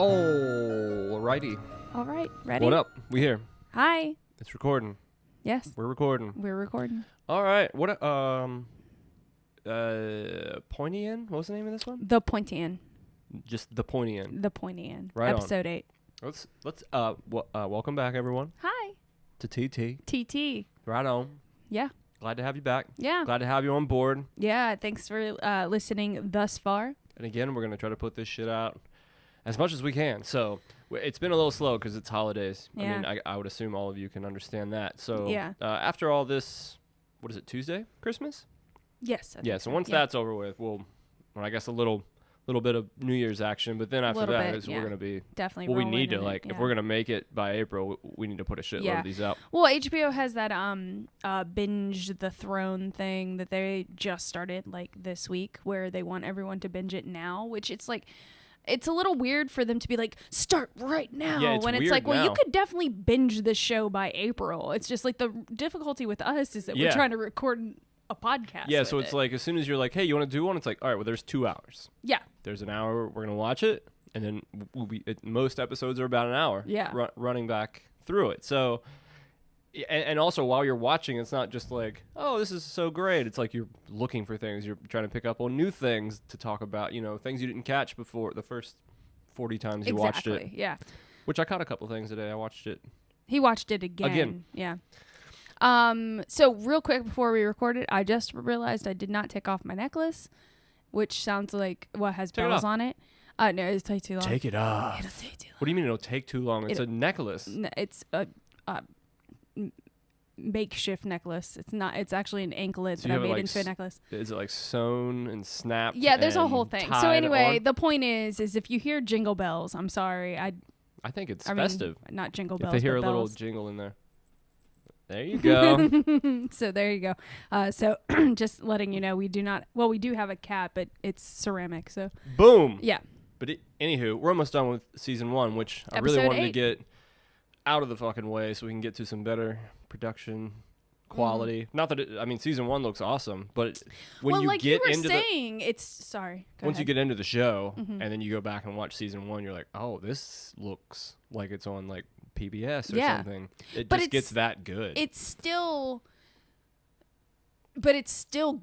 Alrighty. All right, ready? What up? We here. Hi. It's recording. Yes. We're recording. We're recording. All right. What Pointy in? What was the name of this one? The Pointy in. Just the Pointy in. The Pointy in. Right Episode 8. Let's welcome back everyone Hi. to TT. TT. Right on. Yeah. Glad to have you back. Yeah. Glad to have you on board. Yeah. Thanks for listening thus far. And again, we're going to try to put this shit out as much as we can. So it's been a little slow because it's holidays. Yeah. I mean, I would assume all of you can understand that. So Yeah. After all this, what is it, Tuesday? Christmas? Yes. I Yeah, think so once that's over with, well, I guess a little bit of New Year's action, but then after that is we're going to be definitely well, we rolling need to, in like, it, if we're going to make it by April, we need to put a shitload of these out. Well, HBO has that binge the throne thing that they just started like this week where they want everyone to binge it now, which it's like it's a little weird for them to be like start right now when it's like, well, you could definitely binge this show by April. It's just like the difficulty with us is that we're trying to record a podcast. Yeah, so it's like as soon as you're like, hey, you want to do one? It's like, all right, well, there's 2 hours. Yeah. There's an hour. We're going to watch it. And then most episodes are about an hour. Yeah. Running back through it. So, and also while you're watching, it's not just like, oh, this is so great. It's like you're looking for things. You're trying to pick up on new things to talk about, things you didn't catch before the first 40 times you watched it. Yeah. Which I caught a couple things today. I watched it. He watched it again. Yeah. So real quick before we recorded, I just realized I did not take off my necklace, which sounds like has bells on it. No, it'll take too long. Take it off. It'll take too long. What do you mean it'll take too long? It's a necklace. It's a makeshift necklace. It's not. It's actually an anklet that I made into a necklace. Is it like sewn and snapped? Yeah, there's a whole thing. So anyway, on? The point is if you hear jingle bells, I'm sorry. I think it's festive. Not jingle bells. If they hear a little jingle in there. There you go. So there you go. So just letting you know, we do have a cat, but it's ceramic. So boom. Yeah. But anywho, we're almost done with season 1, which I really wanted to get out of the fucking way so we can get to some better production quality. Not that season 1 looks awesome, but when you get into once you get into the show and then you go back and watch season 1, you're like, oh, this looks like it's on like PBS or something. It just gets that good. It's still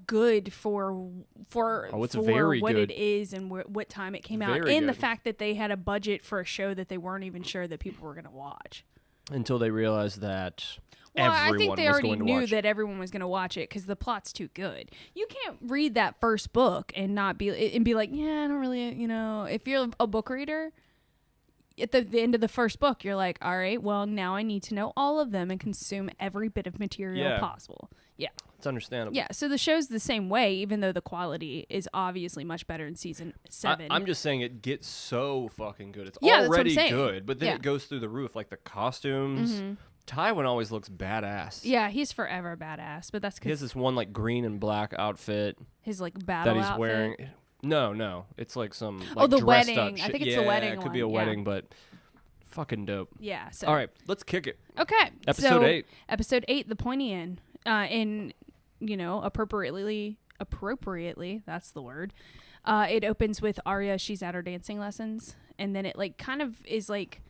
good for very what good. it is and what time it came out, and the fact that they had a budget for a show that they weren't even sure that people were going to watch until they realized that. Well, I think they already knew that everyone was going to watch it because the plot's too good. You can't read that first book and be like, yeah, I don't really, if you're a book reader. At the end of the first book, you're like, all right, well, now I need to know all of them and consume every bit of material possible. Yeah. It's understandable. Yeah, so the show's the same way, even though the quality is obviously much better in season 7. I'm just saying it gets so fucking good. It's already good, but then it goes through the roof. Like the costumes. Mm-hmm. Tywin always looks badass. Yeah, he's forever badass, but that's because he has this one like green and black outfit. His like battle that he's outfit. Wearing. No, it's like some like the dressed wedding. Up shit. I think it's the wedding. It could be a wedding, but fucking dope. Yeah. So all right, let's kick it. Okay. Episode 8. Episode 8, the Pointy in. Appropriately, that's the word. It opens with Arya. She's at her dancing lessons, and then it like kind of is like,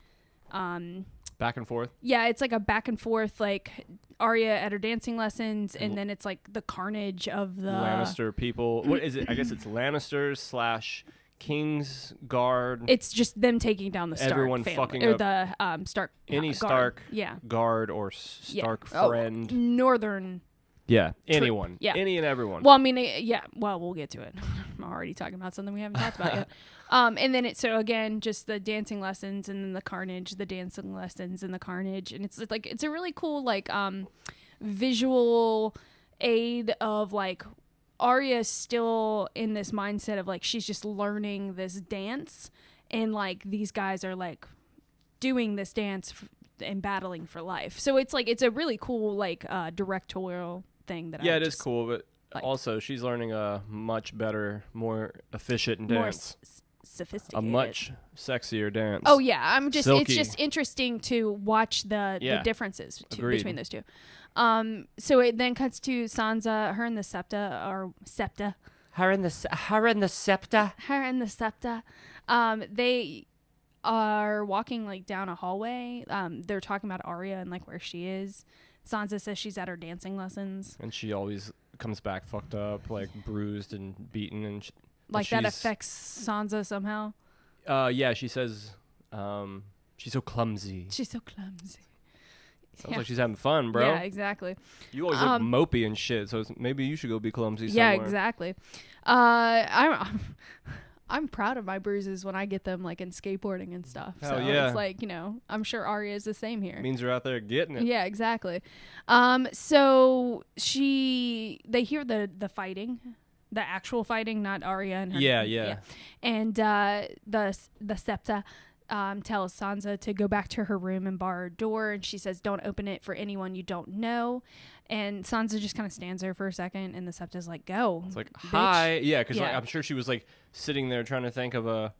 back and forth. Yeah, it's like a back and forth, like Arya at her dancing lessons, and then it's like the carnage of the Lannister people. What is it? I guess it's Lannisters / King's Guard. It's just them taking down the Stark Everyone family, fucking or up the Stark. Any guard. Stark guard or Stark friend. Northern. Yeah, anyone. Yeah. Any and everyone. Well, I mean, well, we'll get to it. I'm already talking about something we haven't talked about yet. And then again, just the dancing lessons and then the carnage, the dancing lessons and the carnage. And it's like, it's a really cool, like, visual aid of, like, Arya's still in this mindset of, like, she's just learning this dance. And, like, these guys are, like, doing this dance and battling for life. So it's, like, it's a really cool, like, directorial thing that it is cool, but also she's learning a much better, more efficient dance, sophisticated, a much sexier dance. Oh yeah, Silky. It's just interesting to watch the differences between those two. So it then cuts to Sansa, her and the Septa. Her and the Septa. are walking like down a hallway. They're talking about Arya and like where she is. Sansa says she's at her dancing lessons. And she always comes back fucked up, like bruised and beaten. And like that affects Sansa somehow. Yeah, she says she's so clumsy. She's so clumsy. Sounds like she's having fun, bro. Yeah, exactly. You always look mopey and shit, so maybe you should go be clumsy somewhere. Yeah, exactly. I'm proud of my bruises when I get them like in skateboarding and stuff. Hell so yeah. It's like, I'm sure Arya is the same here. It means you're out there getting it. Yeah, exactly. So they hear the fighting, the actual fighting, not Arya and her. Yeah. And the Septa tells Sansa to go back to her room and bar her door, and she says, "Don't open it for anyone you don't know." And Sansa just kind of stands there for a second, and the Septa's like, "Go." It's like, bitch. hi. Yeah, because like, I'm sure she was like sitting there trying to think of a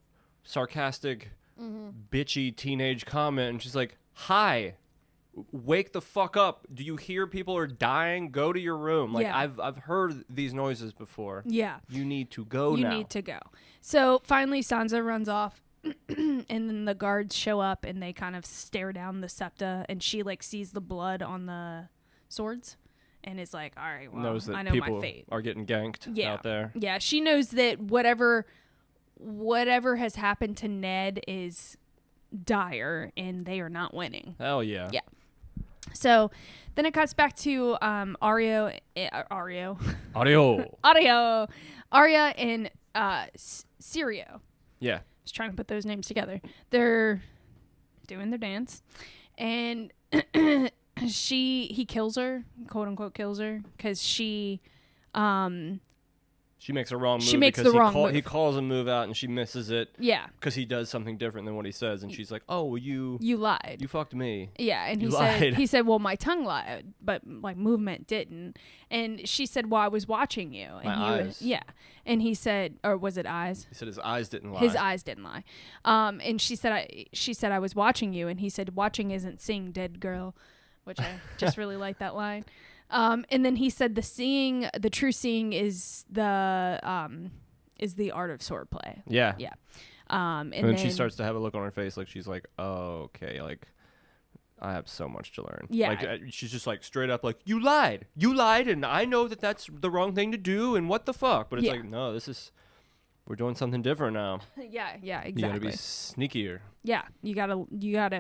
sarcastic, bitchy teenage comment, and she's like, hi. Wake the fuck up. Do you hear people are dying? Go to your room. Like, I've heard these noises before. Yeah. You need to go now. You need to go. So finally Sansa runs off. And then the guards show up and they kind of stare down the Septa, and she like sees the blood on the swords and is like, all right, well, knows that I know people my fate. Are getting ganked out there. Yeah, she knows that whatever has happened to Ned is dire and they are not winning. Hell yeah. Yeah. So then it cuts back to Arya and Syrio. Yeah. Just trying to put those names together. They're doing their dance, and he kills her, quote unquote kills her, because she makes a wrong move. She makes the wrong move. He calls a move out and she misses it. Yeah. Because he does something different than what he says, and she's like, "Oh, well, you lied. You fucked me." Yeah, and lied. he said, "Well, my tongue lied, but like movement didn't." And she said, "Well, I was watching you." And my eyes. And he said, or was it eyes? He said his eyes didn't lie. His eyes didn't lie. And she said, I was watching you, and he said, "Watching isn't seeing, dead girl," which I just really like that line. And then he said, the true seeing is the art of swordplay. Yeah. Yeah. And then she starts to have a look on her face like she's like, "Oh, okay, like I have so much to learn." Yeah. Like she's just like straight up like, you lied, and I know that that's the wrong thing to do, and what the fuck? But it's like, no, we're doing something different now. Yeah, exactly. You gotta be sneakier. Yeah, you gotta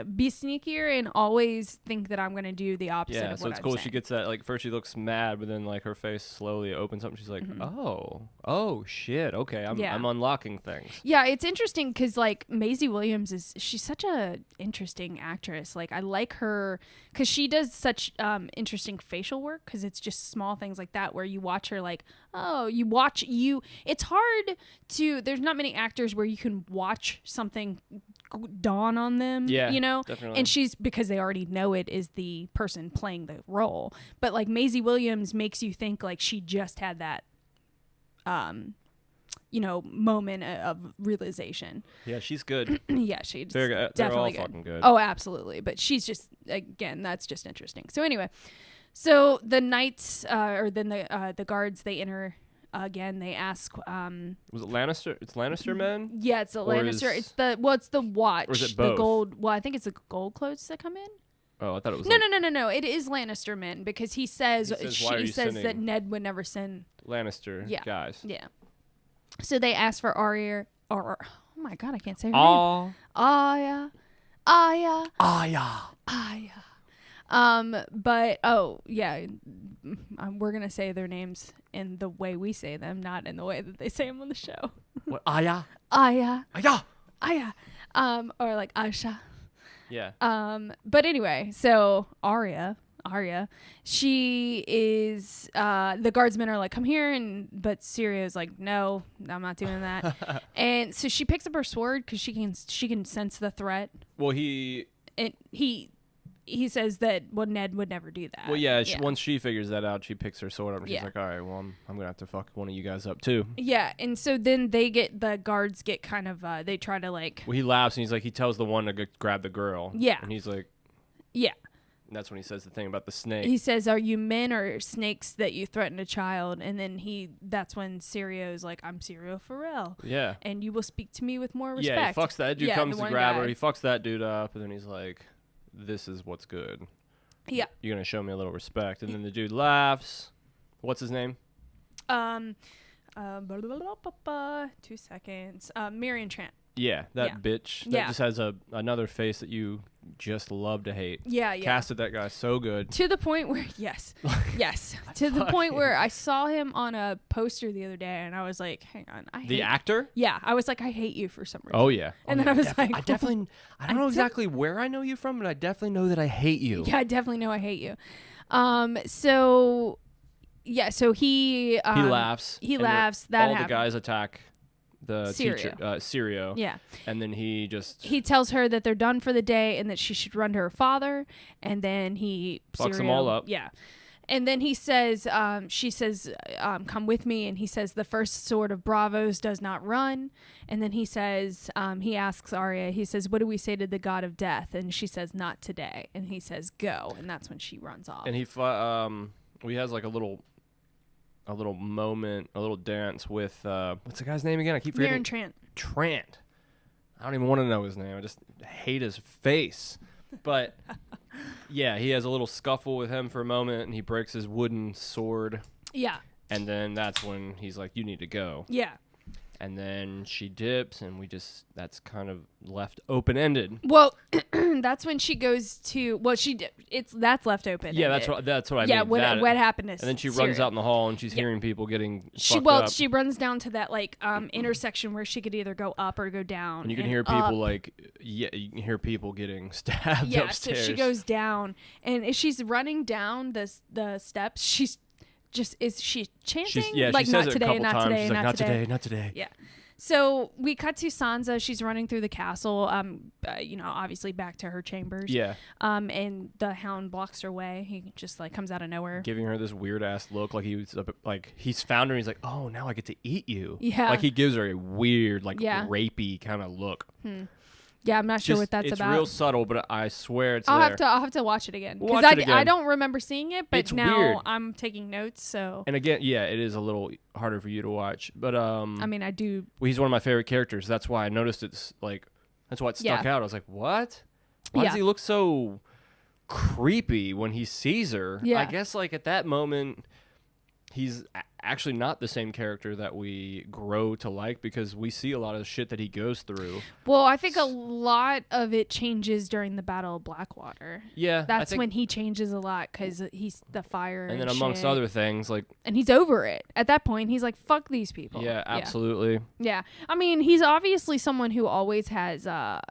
be sneakier and always think that I'm gonna do the opposite. Yeah, of so what it's I'm cool. saying. She gets that, like, first she looks mad, but then like her face slowly opens up and she's like, oh shit, okay, I'm unlocking things. Yeah, it's interesting because like Maisie Williams she's such a interesting actress. Like I like her because she does such interesting facial work, because it's just small things like that where you watch her like, it's hard to, there's not many actors where you can watch something dawn on them, definitely. And she's, because they already know it is the person playing the role, but like Maisie Williams makes you think like she just had that moment of realization. Yeah, she's good. Yeah, she's they're definitely all fucking good. Oh, absolutely. But she's just, again, that's just interesting. So anyway, so the knights the guards, they enter again. They ask, was it Lannister? It's Lannister men? Yeah, it's a Lannister. It's the watch. Or is it both? The gold. Well, I think it's the gold clothes that come in. Oh, I thought it was No. It is Lannister men, because he says that Ned would never send Lannister guys. Yeah. So they ask for Arya, or oh my god, I can't say her name. Arya. But we're gonna say their names in the way we say them, not in the way that they say them on the show. What? Arya. Or like Aisha. Yeah. But anyway, so Arya, she is, the guardsmen are like, come here, but Syrio's like, no, I'm not doing that. And so she picks up her sword because she can sense the threat. Well, he says that, well, Ned would never do that. Well, yeah, once she figures that out, she picks her sword up and she's like, all right, well, I'm going to have to fuck one of you guys up too. Yeah, and so then the guards get kind of, they try to like... Well, he laughs and he's like, he tells the one to grab the girl. Yeah. And he's like... Yeah. And that's when he says the thing about the snake. He says, "Are you men or snakes that you threaten a child?" And then that's when Sirio's like, "I'm Sirio Pharrell. Yeah. And you will speak to me with more respect." Yeah, he fucks that dude, comes to grab her. He fucks that dude up, and then he's like, "This is what's good. Yeah. You're going to show me a little respect." And then the dude laughs. What's his name? 2 seconds. Marion Trant. Yeah, that bitch. That just has another face that you just love to hate. Yeah. Casted that guy so good. To the point where, yes. To the point where I saw him on a poster the other day, and I was like, hang on. The actor? Yeah. I was like, I hate you for some reason. Oh, yeah. And then I was like. I don't know exactly where I know you from, but I definitely know that I hate you. Yeah, I definitely know I hate you. So he laughs. He laughs. That all the guys attack the teacher, Sirio. Yeah. And then he tells her that they're done for the day and that she should run to her father. And then he fucks them all up. Yeah. And then he says, she says, come with me. And he says, the first sword of Bravos does not run. And then he says, he asks Arya, he says, what do we say to the god of death? And she says, not today. And he says, go. And that's when she runs off. And he has like a little moment, a little dance with what's the guy's name again? I keep forgetting. Marion Trant. I don't even want to know his name. I just hate his face. But yeah, he has a little scuffle with him for a moment, and he breaks his wooden sword. Yeah. And then that's when he's like, "You need to go." Yeah. And then she dips, and that's kind of left open-ended. Well, that's when she goes to, that's left open. Yeah, that's what I mean. Yeah, what happened is. And then she runs out in the hall, and she's hearing people getting fucked up. She runs down to that intersection where she could either go up or go down. And you can hear people you can hear people getting stabbed upstairs. So she goes down, and as she's running down the steps, she's she chanting? She like, says not it today, a couple not times. today, She's like, not today. Not today. Yeah. So we cut to Sansa. She's running through the castle, obviously back to her chambers. Yeah. And the Hound blocks her way. He just comes out of nowhere, giving her this weird ass look, like he's found her. And he's like, oh, now I get to eat you. Yeah. Like he gives her a weird, rapey kind of look. Yeah, I'm not sure what that's about. It's real subtle, but I swear it's I'll there. have to watch it again. Because I don't remember seeing it, but it's now weird. I'm taking notes. So. And again, yeah, it is a little harder for you to watch, but I mean, I do. Well, he's one of my favorite characters. That's why I noticed that's why it stuck out. I was like, what? Why does he look so creepy when he sees her? Yeah. I guess at that moment, he's actually not the same character that we grow to like, because we see a lot of the shit that he goes through. Well, I think a lot of it changes during the Battle of Blackwater. Yeah. That's when he changes a lot, because he's the fire and then amongst other things, and he's over it. At that point, he's like, fuck these people. Yeah, absolutely. Yeah. I mean, he's obviously someone who always has a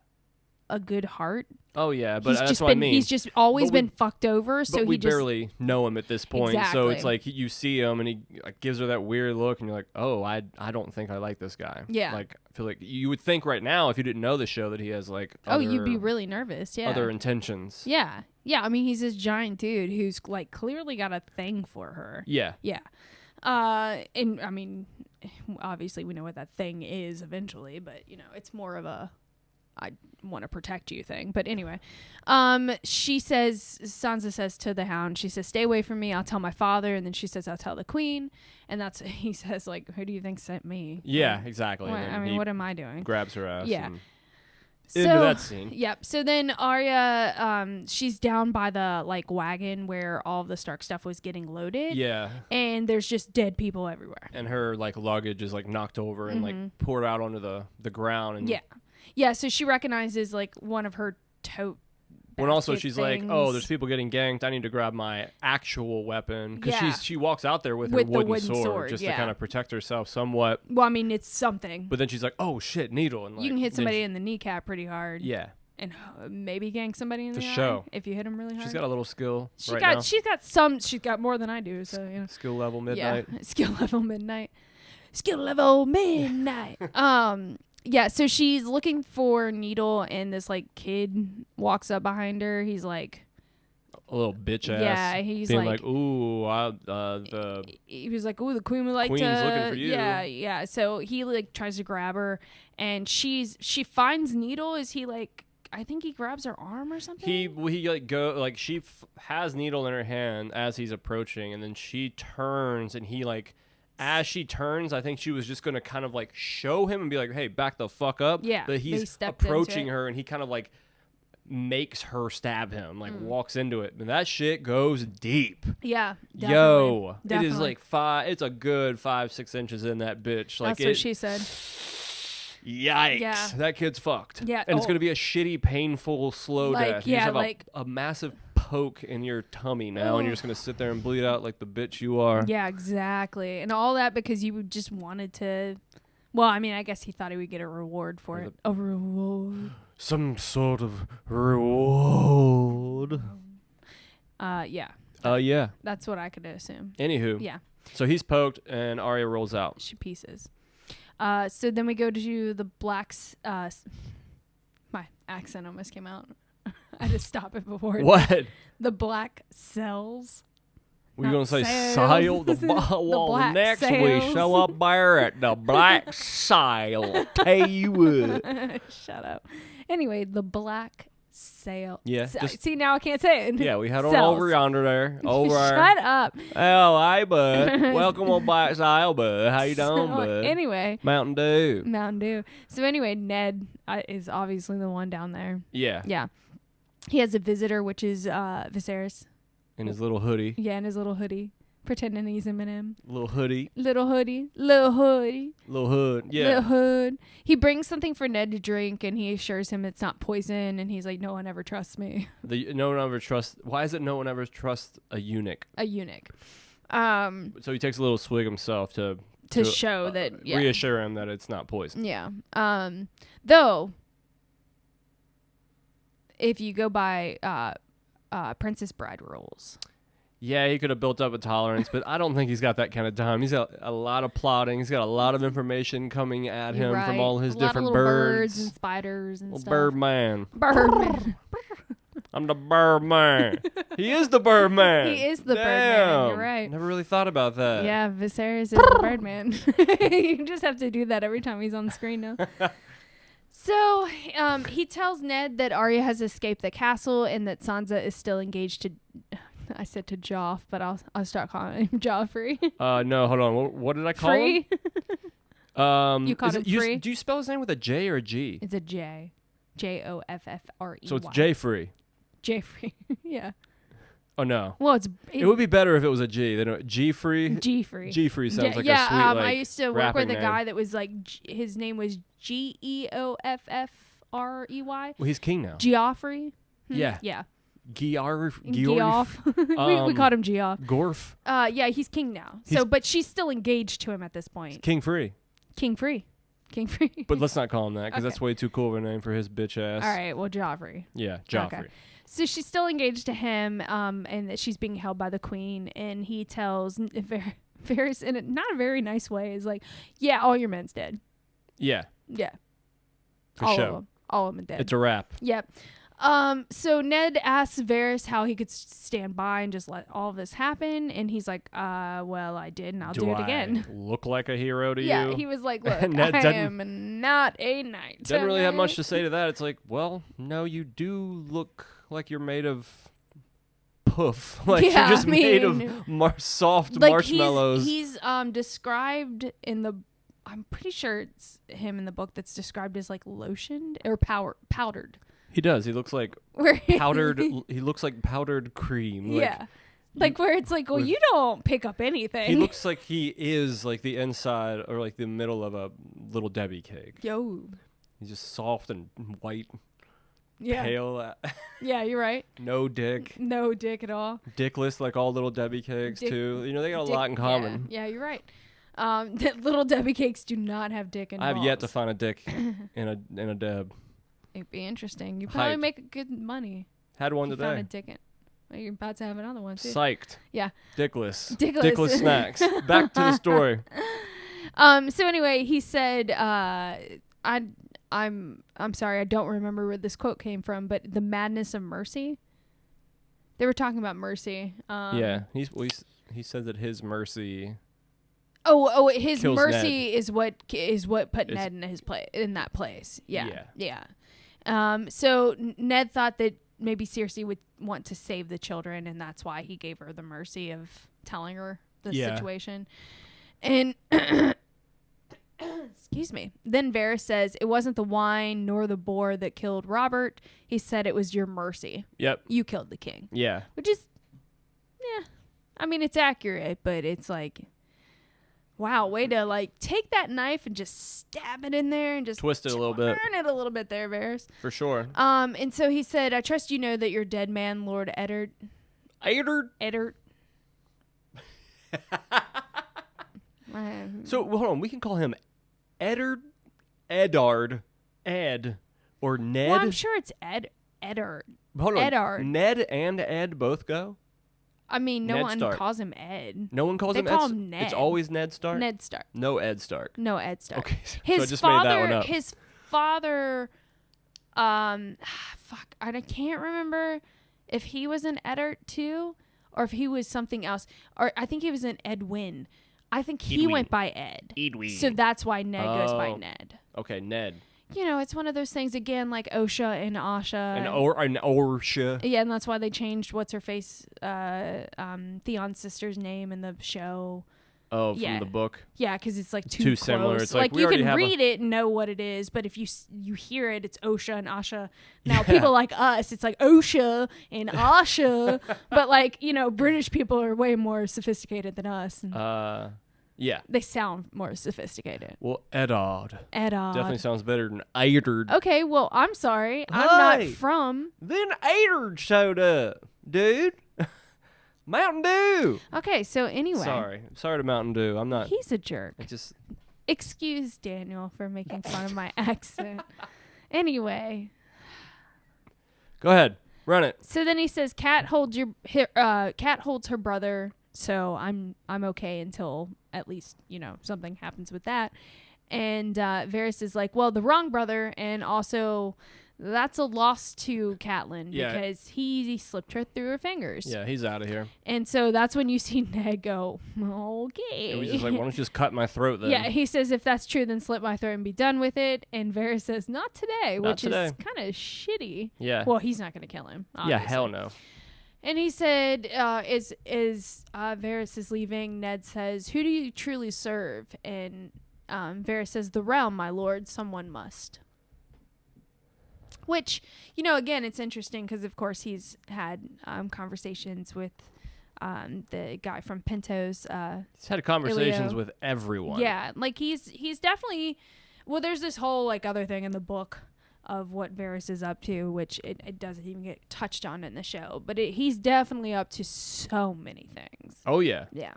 good heart. Oh yeah, but that's what I mean. He's just always been fucked over, so we barely know him at this point. Exactly. So it's like you see him and he gives her that weird look, and you're like, oh, I don't think I like this guy. Yeah. Like I feel like you would think right now, if you didn't know the show, that he has you'd be really nervous. Yeah. Other intentions. Yeah. Yeah. I mean, he's this giant dude who's clearly got a thing for her. Yeah. Yeah. And I mean, obviously we know what that thing is eventually, but it's more of a I want to protect you thing. But anyway, Sansa says to the Hound, she says, stay away from me. I'll tell my father. And then she says, I'll tell the queen. And he says, who do you think sent me? Yeah, exactly. What am I doing? Grabs her ass. Yeah. Into that scene. Yep. So then Arya, she's down by the wagon where all of the Stark stuff was getting loaded. Yeah. And there's just dead people everywhere. And her luggage is knocked over and poured out onto the ground. And yeah. Yeah, so she recognizes one of her tote. When also she's things. like, oh, there's people getting ganked. I need to grab my actual weapon, because she walks out there with her wooden sword just to kind of protect herself somewhat. Well, I mean, it's something. But then she's like, oh shit, needle, and you can hit somebody in the kneecap pretty hard. Yeah. And maybe gank somebody in the eye if you hit them really hard. She's got a little skill. She's got more than I do. So skill level midnight. Yeah, skill level midnight. Skill level midnight. Yeah, so she's looking for Needle, and this kid walks up behind her. He's like a little bitch ass. Yeah, he's being ooh, he was like, ooh, the queen would like Queen's looking for you. Yeah, yeah. So he tries to grab her, and she finds Needle as he I think he grabs her arm or something. He like she has needle in her hand as he's approaching, and then she turns, and he like. As she turns, I think she was just going to kind of like show him and be like, hey, back the fuck up. Yeah. But he's approaching her, and he kind of like makes her stab him, like walks into it. And that shit goes deep. Yeah. Yo. Definitely. It is like it's a good 5-6 inches in that bitch. Like That's what she said. Yikes. Yeah. That kid's fucked. Yeah. And it's going to be a shitty, painful, slow death. You Yeah, just have a massive poke in your tummy now, and you're just going to sit there and bleed out like the bitch you are. Yeah, exactly. And all that because you just wanted to... Well, I mean, I guess he thought he would get a reward for it. A reward. Some sort of reward. Yeah. Yeah. That's what I could assume. Anywho. Yeah. So he's poked, and Arya rolls out. She pieces. So then we go to the blacks. My accent almost came out. I had to stop it before. What? The black cells. We're going to say sails. sail? Well, black next we sails. show up there at the black sail. Tell you what. Shut up. Anyway, the black sail. Yeah. See, now I can't say it. Yeah, we head on Cells. over yonder there. Over Shut up. Oh, hey, bud. Welcome on Black Sail, bud. How you doing, bud? Anyway. Mountain Dew. Mountain Dew. So anyway, Ned is obviously the one down there. Yeah. Yeah. He has a visitor, which is Viserys. In his little hoodie. Yeah, in his little hoodie. Pretending he's Eminem. Little hoodie. Little hoodie. Little hoodie. Little hood. Yeah. Little hood. He brings something for Ned to drink, and he assures him it's not poison, and he's like, no one ever trusts me. No one ever trusts... Why is it no one ever trusts a eunuch? A eunuch. So he takes a little swig himself to show that... Yeah. Reassure him that it's not poison. Yeah. Though... If you go by Princess Bride rules. Yeah, he could have built up a tolerance, but I don't think he's got that kind of time. He's got a lot of plotting. He's got a lot of information coming at him from all his different birds and spiders and stuff. Birdman. Birdman. I'm the Birdman. He is the Birdman. He is the Birdman. You're right. Never really thought about that. Yeah, Viserys is the Birdman. You just have to do that every time he's on the screen now. So he tells Ned that Arya has escaped the castle and that Sansa is still engaged to... I said to Joff, but I'll start calling him Joffrey. No, hold on. What did I call him? You called him Free? Do you spell his name with a J or a G? It's a J. Joffrey. So it's J Free. J Free. Yeah. Oh no. Well, it would be better if it was a G. G Free. G Free. G Free sounds like a sweet I used to work with a name. guy that was like his name was Geoffrey. Well, he's king now. Geoffrey. Yeah. Yeah. Geoff. we called him Geoff. Gorf. Yeah, he's king now. But she's still engaged to him at this point. King Free. King Free. But let's not call him that because that's way too cool of a name for his bitch ass. All right, well, Joffrey. Yeah, Joffrey. Okay. So she's still engaged to him, and that she's being held by the queen. And he tells Varys in not a very nice way, is like, yeah, all your men's dead. Yeah. Yeah. For all sure. of them. All of them dead. It's a wrap. Yep. So Ned asks Varys how he could stand by and just let all of this happen, and he's like, well, I did, and I'll do it again. Look like a hero to you? Yeah, he was like, look, I am not a knight. Doesn't really have much to say to that. It's like, well, no, you do look like you're made of poof. Like you're just made of soft marshmallows. He's described in the... I'm pretty sure it's him in the book that's described as like lotioned or powdered. He does. He looks like powdered. He looks like powdered cream. Like, yeah. Like where it's like, well, you don't pick up anything. He looks like he is like the inside or like the middle of a little Debbie cake. Yo. He's just soft and white. Yeah. Pale. Yeah, you're right. No dick. No dick at all. Dickless like all little Debbie cakes too. You know, they got a lot in common. Yeah, you're right. Little Debbie cakes do not have dick in. I have yet to find a dick in a Deb. It'd be interesting. You probably make good money. Had one today. Found a dick in. Well, you're about to have another one too. Psyched. Yeah. Dickless. Dickless snacks. Back to the story. So anyway, he said, I'm sorry, I don't remember where this quote came from, but the madness of mercy. They were talking about mercy. Yeah, he said that his mercy. His mercy Ned. is what put Ned in his place in that place. Yeah. So Ned thought that maybe Cersei would want to save the children, and that's why he gave her the mercy of telling her the situation. And excuse me. Then Varys says, it wasn't the wine nor the boar that killed Robert. He said it was your mercy. Yep. You killed the king. Yeah. Which is, I mean, it's accurate, but it's like, wow, way to like take that knife and just stab it in there and just twist it a little bit. Turn it a little bit there, Varys. For sure. And so he said, I trust you know that your dead man, Lord Eddard. So hold on, we can call him Eddard, Ed, or Ned. Well, I'm sure it's Eddard. Hold on, Eddard. Ned and Ed both go. I mean, no Ned one Stark. calls him Ed. No one calls they him call Ed. him Ned. It's always Ned Stark. Ned Stark. No Ed Stark. No Ed Stark. Okay, His so I just father. made that one up. His father. Fuck. I can't remember if he was an Eddard too, or if he was something else. Or I think he was an Edwin. I think he went by Ed. Edwin. So that's why Ned goes by Ned. Okay, Ned. You know, it's one of those things again, like Osha and Asha. And Orsha. Yeah, and that's why they changed what's her face, Theon's sister's name in the show. Oh, from the book. Yeah, because it's like too close. Similar. It's like we you can have read it and know what it is, but if you hear it, it's Osha and Asha. Now people like us, it's like Osha and Asha, but like British people are way more sophisticated than us. Yeah. They sound more sophisticated. Well, Eddard. Definitely sounds better than Eddard. Okay, well, I'm sorry. I'm not from. Then Eddard showed up, dude. Mountain Dew. Okay, so anyway. Sorry to Mountain Dew. I'm not. He's a jerk. Excuse Daniel for making fun of my accent. Anyway. Go ahead. Run it. So then he says, Cat holds her brother. So I'm okay until at least, something happens with that. And Varys is like, well, the wrong brother. And also that's a loss to Catelyn because he slipped her through her fingers. Yeah, he's out of here. And so that's when you see Ned go, okay. It was just like, why don't you just cut my throat then? Yeah, he says, if that's true, then slit my throat and be done with it. And Varys says, not today, which is kind of shitty. Yeah. Well, he's not going to kill him. Obviously. Yeah, hell no. And he said, as Varys is leaving, Ned says, who do you truly serve? And Varys says, the realm, my lord, someone must. Which, again, it's interesting because, of course, he's had conversations with the guy from Pinto's. He's had conversations Ilio. with everyone. Yeah, like he's definitely, well, there's this whole like other thing in the book of what Varys is up to, which it doesn't even get touched on in the show. But he's definitely up to so many things. Oh, yeah. Yeah.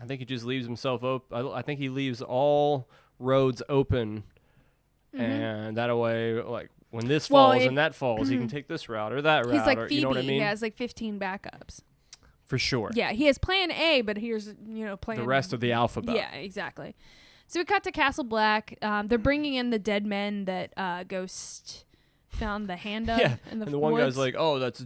I think he just leaves himself open. I think he leaves all roads open. Mm-hmm. And that way, like, when this falls and that falls, he can take this route or that route. He's like or, Phoebe. You know what I mean? He has like 15 backups. For sure. Yeah, he has plan A, but here's, plan... The rest of the alphabet. Yeah, exactly. So we cut to Castle Black. They're bringing in the dead men that Ghost found the hand of in the and the one guy's like, oh, that's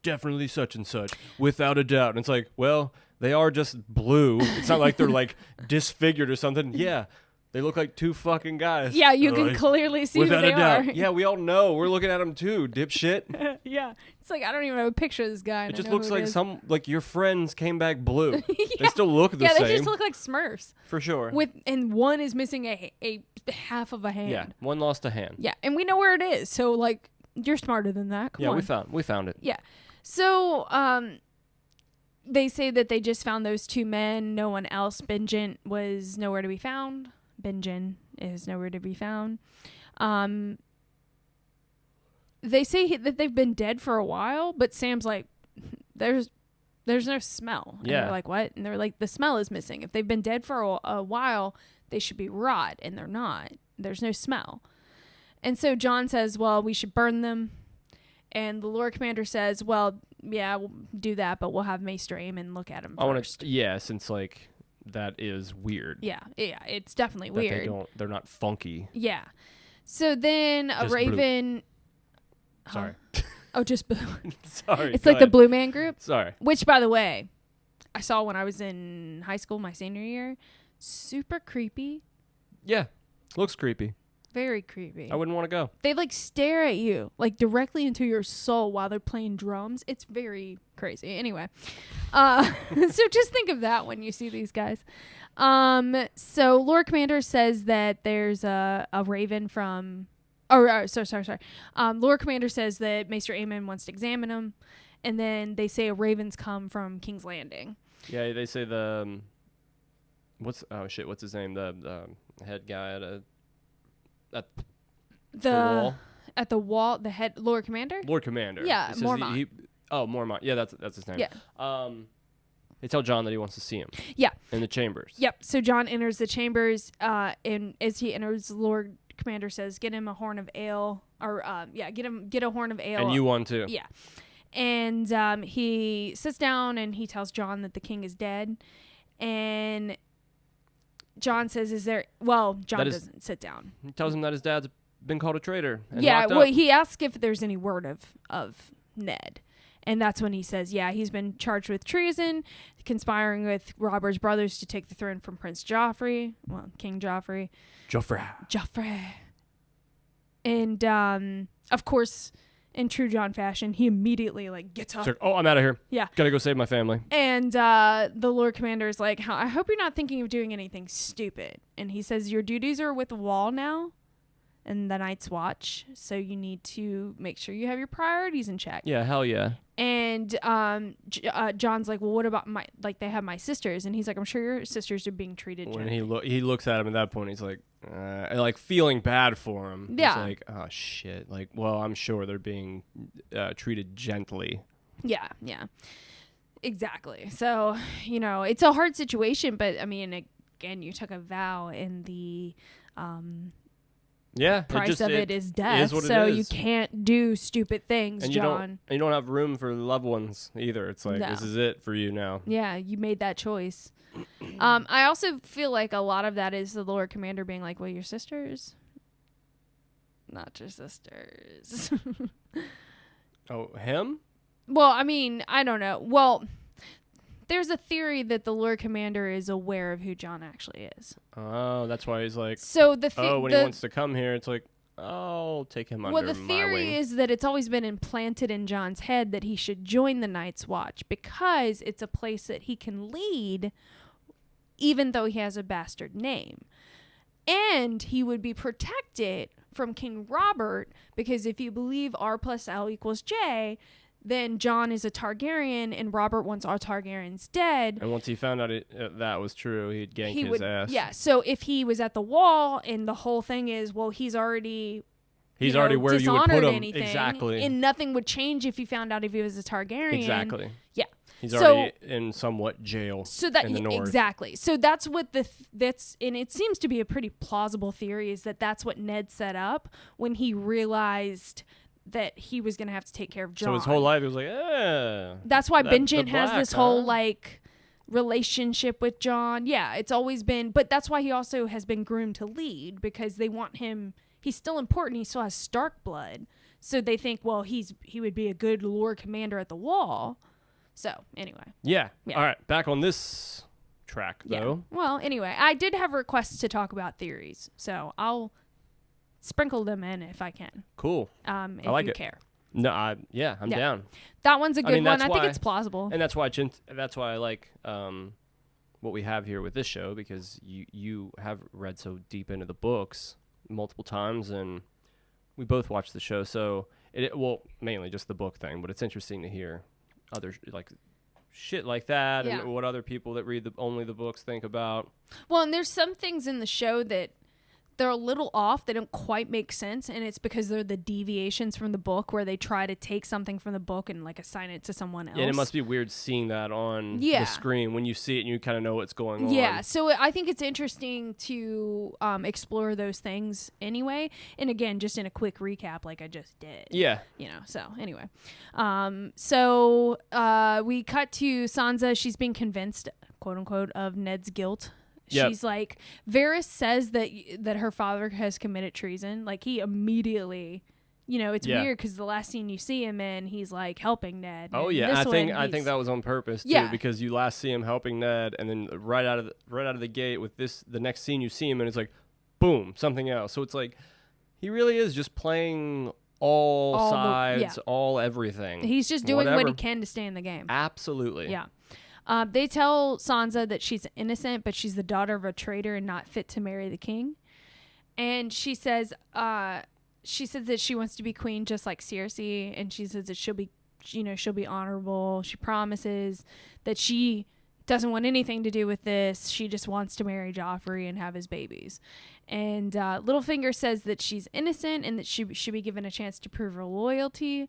definitely such and such, without a doubt. And it's like, well, they are just blue. It's not like they're like disfigured or something. Yeah, they look like two fucking guys. Yeah, you can clearly see who they are. Yeah, we all know. We're looking at them too, dipshit. Yeah. It's like, I don't even have a picture of this guy. It just looks like your friends came back blue. Yeah. They still look the same. Yeah, they just look like Smurfs. For sure. And one is missing a half of a hand. Yeah, one lost a hand. Yeah, and we know where it is. So, like, you're smarter than that. Come on. we found it. Yeah. So, they say that they just found those two men. No one else. Benjen was nowhere to be found. Benjen is nowhere to be found. They say that they've been dead for a while, but Sam's like, there's no smell. And they're like, what? And they're like, the smell is missing. If they've been dead for a while, they should be rot, and they're not. There's no smell. And so Jon says, well, we should burn them. And the Lord Commander says, well, yeah, we'll do that, but we'll have Maester Aemon look at them first. Since like that is weird. Yeah, it's definitely weird. They're not funky. Yeah. So then a raven. Sorry. Oh, just blue. Sorry. It's like the Blue Man Group. Sorry. Which, by the way, I saw when I was in high school, my senior year. Super creepy. Yeah. Looks creepy. Very creepy. I wouldn't want to go. They like stare at you like directly into your soul while they're playing drums. It's very crazy. Anyway, so just think of that when you see these guys. So Lord Commander says that there's a raven from. Sorry. Lord Commander says that Maester Aemon wants to examine him, and then they say a raven's come from King's Landing. Yeah, they say what's his name? The head guy at the wall. The head Lord Commander. Lord Commander. Yeah, Mormont. Mormont. Yeah, that's his name. Yeah. They tell Jon that he wants to see him. Yeah. In the chambers. Yep. So Jon enters the chambers, and as he enters, Lord Commander says, "Get him a horn of ale," or get a horn of ale. And you won too. Yeah. And he sits down and he tells Jon that the king is dead, and Jon says, Jon doesn't sit down. He tells him that his dad's been called a traitor. And yeah, well, he asks if there's any word of Ned. And that's when he says, yeah, he's been charged with treason, conspiring with Robert's brothers to take the throne from Prince Joffrey. Well, King Joffrey. Joffrey. And, of course, in true Jon fashion, he immediately, gets up. Like, I'm out of here. Yeah. Gotta go save my family. And the Lord Commander is like, I hope you're not thinking of doing anything stupid. And he says, your duties are with the wall now and the Night's Watch, so you need to make sure you have your priorities in check. Yeah, hell yeah. And Jon's like, well, what about they have my sisters? And he's like, I'm sure your sisters are being treated gently. When he looks at him at that point, he's like, feeling bad for him. Yeah. He's like, oh, shit. Well, I'm sure they're being treated gently. Yeah, yeah. Exactly. So, it's a hard situation, but, I mean, again, you took a vow in the... price of it is death, so you can't do stupid things, Jon. You don't have room for loved ones either. It's like, This is it for you now. Yeah, you made that choice. I also feel like a lot of that is the Lord Commander being like, well, your sisters? Not your sisters. Oh, him? Well, I mean, I don't know. Well... There's a theory that the Lord Commander is aware of who Jon actually is. Oh, that's why he's like, so when he wants to come here, it's like, I'll take him under my wing. Well, the theory is that it's always been implanted in Jon's head that he should join the Night's Watch because it's a place that he can lead even though he has a bastard name. And he would be protected from King Robert because if you believe R plus L equals J... then Jon is a Targaryen, and Robert wants our Targaryens dead. And once he found out that was true, he'd gank his ass. Yeah, so if he was at the wall, and the whole thing is, well, he's already where you would put him. Anything, exactly. And nothing would change if he found out if he was a Targaryen. Exactly. Yeah. He's already in somewhat jail in the north. Exactly. So that's what and it seems to be a pretty plausible theory, is that's what Ned set up when he realized... that he was going to have to take care of Jon. So his whole life he was like, That's why Benjen has this whole, huh? Relationship with Jon. Yeah, it's always been... But that's why he also has been groomed to lead, because they want him... He's still important. He still has Stark blood. So they think, well, he would be a good Lord Commander at the Wall. So, anyway. Yeah. All right. Back on this track, though. Yeah. Well, anyway, I did have requests to talk about theories. So I'll... sprinkle them in if I can. Cool. If I like you it. care. No, I'm down. That one's a good one. I think it's plausible. And that's why I like what we have here with this show, because you have read so deep into the books multiple times, and we both watched the show. So mainly just the book thing, but it's interesting to hear other shit like that and what other people that read only the books think about. Well, and there's some things in the show that they're a little off. They don't quite make sense, and it's because they're the deviations from the book where they try to take something from the book and assign it to someone else. Yeah, and it must be weird seeing that on the screen when you see it and you kind of know what's going on. Yeah, so I think it's interesting to explore those things anyway. And again, just in a quick recap like I just did. Yeah. So anyway. So we cut to Sansa. She's being convinced, quote unquote, of Ned's guilt. Yep. She's like, Varys says that her father has committed treason. He immediately, it's weird because the last scene you see him in, he's helping Ned. Oh yeah, I think that was on purpose too, because you last see him helping Ned, and then right out of the gate with the next scene you see him, and it's like, boom, something else. So it's He really is just playing all sides, all everything. He's just doing what he can to stay in the game. Absolutely. Yeah. They tell Sansa that she's innocent, but she's the daughter of a traitor and not fit to marry the king. And she says that she wants to be queen just like Cersei, and she says that she'll be honorable. She promises that she doesn't want anything to do with this. She just wants to marry Joffrey and have his babies. And Littlefinger says that she's innocent and that she should be given a chance to prove her loyalty.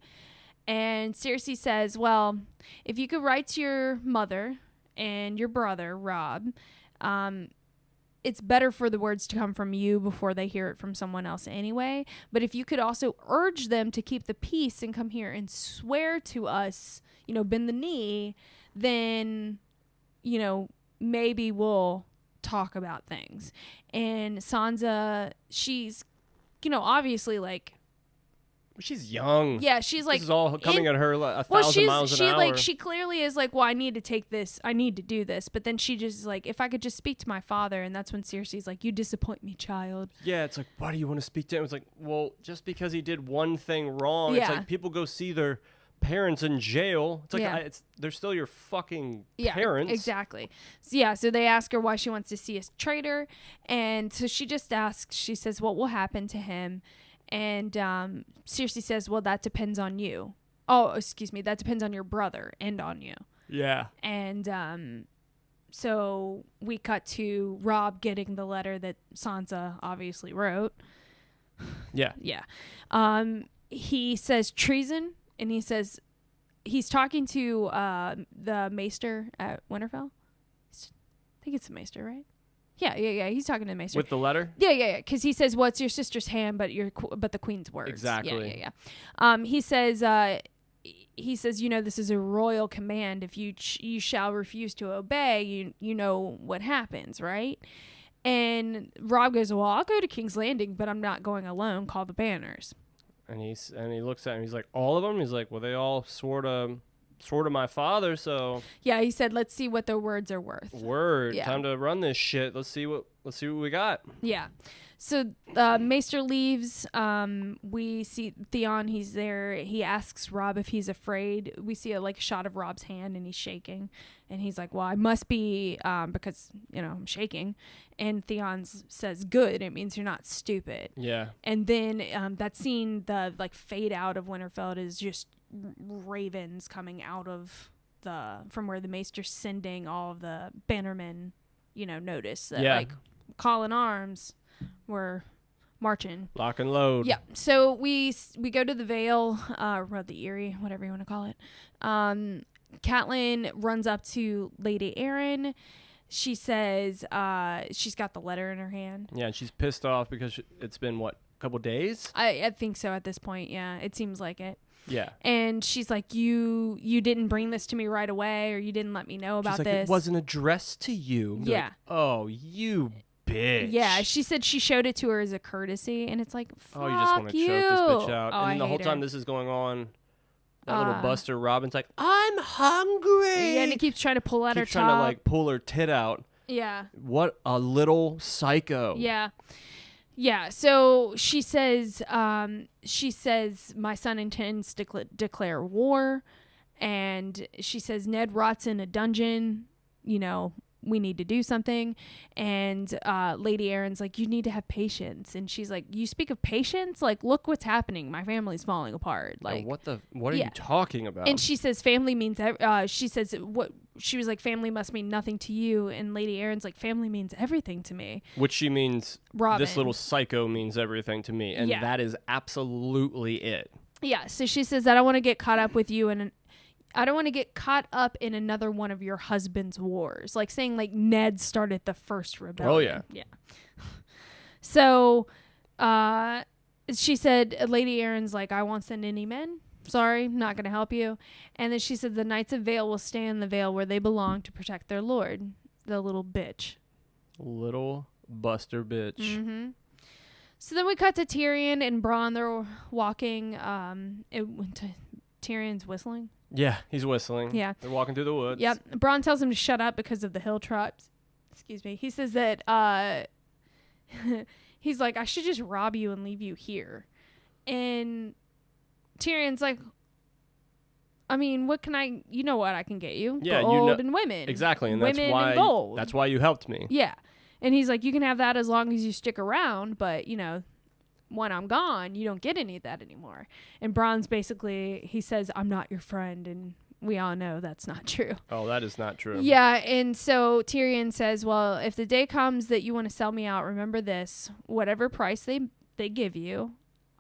And Cersei says, well, if you could write to your mother and your brother, Robb, it's better for the words to come from you before they hear it from someone else anyway. But if you could also urge them to keep the peace and come here and swear to us, bend the knee, then, maybe we'll talk about things. And Sansa, she's, obviously like, she's young. Yeah, she's like, this is all coming at her 1,000 miles an hour. She clearly is like, well, I need to take this. I need to do this. But then she just like, if I could just speak to my father. And that's when Cersei's like, you disappoint me, child. Yeah, it's like, why do you want to speak to him? It's like, well, just because he did one thing wrong. It's like people go see their parents in jail. It's like, they're still your fucking parents. Exactly. So they ask her why she wants to see a traitor. And so she just asks, she says, what will happen to him? And Cersei says, well, that depends on you. Oh, excuse me. That depends on your brother and on you. Yeah. And so we cut to Robb getting the letter that Sansa obviously wrote. Yeah. Yeah. He says treason, and he says he's talking to the maester at Winterfell. I think it's the maester, right? Yeah. He's talking to the maester. With the letter? Yeah. Because he says, "What's your sister's hand, but the queen's words." Exactly. Yeah. He says, this is a royal command. If you shall refuse to obey, you know what happens, right? And Robb goes, "Well, I'll go to King's Landing, but I'm not going alone. Call the banners." And he looks at him. He's like, "All of them?" He's like, "Well, they all swore to my father, so." Yeah, he said, "Let's see what their words are worth." Yeah. Time to run this shit. Let's see what we got. Yeah. So Maester leaves. We see Theon. He's there. He asks Robb if he's afraid. We see a shot of Robb's hand, and he's shaking. And he's like, "Well, I must be because I'm shaking." And Theon says, "Good. It means you're not stupid." Yeah. And then that scene, the fade out of Winterfell is just ravens coming out of from where the Maester's sending all of the bannermen. Notice that call in arms. We're marching. Lock and load. Yeah. So we go to the Vale, or the Eyrie, whatever you want to call it. Catelyn runs up to Lady Arryn. She says she's got the letter in her hand. Yeah, and she's pissed off because it's been, a couple days? I think so at this point, yeah. It seems like it. Yeah. And she's like, you didn't bring this to me right away, or you didn't let me know about this. It wasn't addressed to you. Yeah. Like, oh, you bitch. Yeah, she said she showed it to her as a courtesy, and it's like, fuck you. Oh, you just want to choke this bitch out. Oh, and the whole time this is going on, that little buster Robin's like, I'm hungry. Yeah, and he keeps trying to pull at her top. Trying to pull her tit out. Yeah. What a little psycho. Yeah. Yeah, so she says, my son intends to declare war, and she says Ned rots in a dungeon, we need to do something. And Lady Arryn's like, you need to have patience. And she's like, you speak of patience? Like, look what's happening. My family's falling apart. Like, what are you talking about? And she says family means she says what she was like, family must mean nothing to you. And Lady Arryn's like, family means everything to me. Which she means Robin. This little psycho means everything to me. And that is absolutely it. Yeah. So she says, I don't want to get caught up with you I don't want to get caught up in another one of your husband's wars. Like saying Ned started the first rebellion. Oh, yeah. Yeah. So she said, Lady Arryn's like, I won't send any men. Sorry, not going to help you. And then she said, the Knights of Vale will stay in the Vale where they belong to protect their lord. The little bitch. Little buster bitch. Mm-hmm. So then we cut to Tyrion and Bronn. They're walking. Tyrion's whistling. Yeah, he's whistling. Yeah. They're walking through the woods. Yep. Bronn tells him to shut up because of the hill tribes. Excuse me. He says that he's like, I should just rob you and leave you here. And Tyrion's like, I mean, what can I, you know what I can get you? Yeah, gold and women. Exactly. And women and gold. That's why you helped me. Yeah. And he's like, you can have that as long as you stick around, but, you know, when I'm gone, you don't get any of that anymore. And Bronn's basically, he says, I'm not your friend. And we all know that's not true. Oh, that is not true. Yeah. And so Tyrion says, well, if the day comes that you want to sell me out, remember this, whatever price they give you,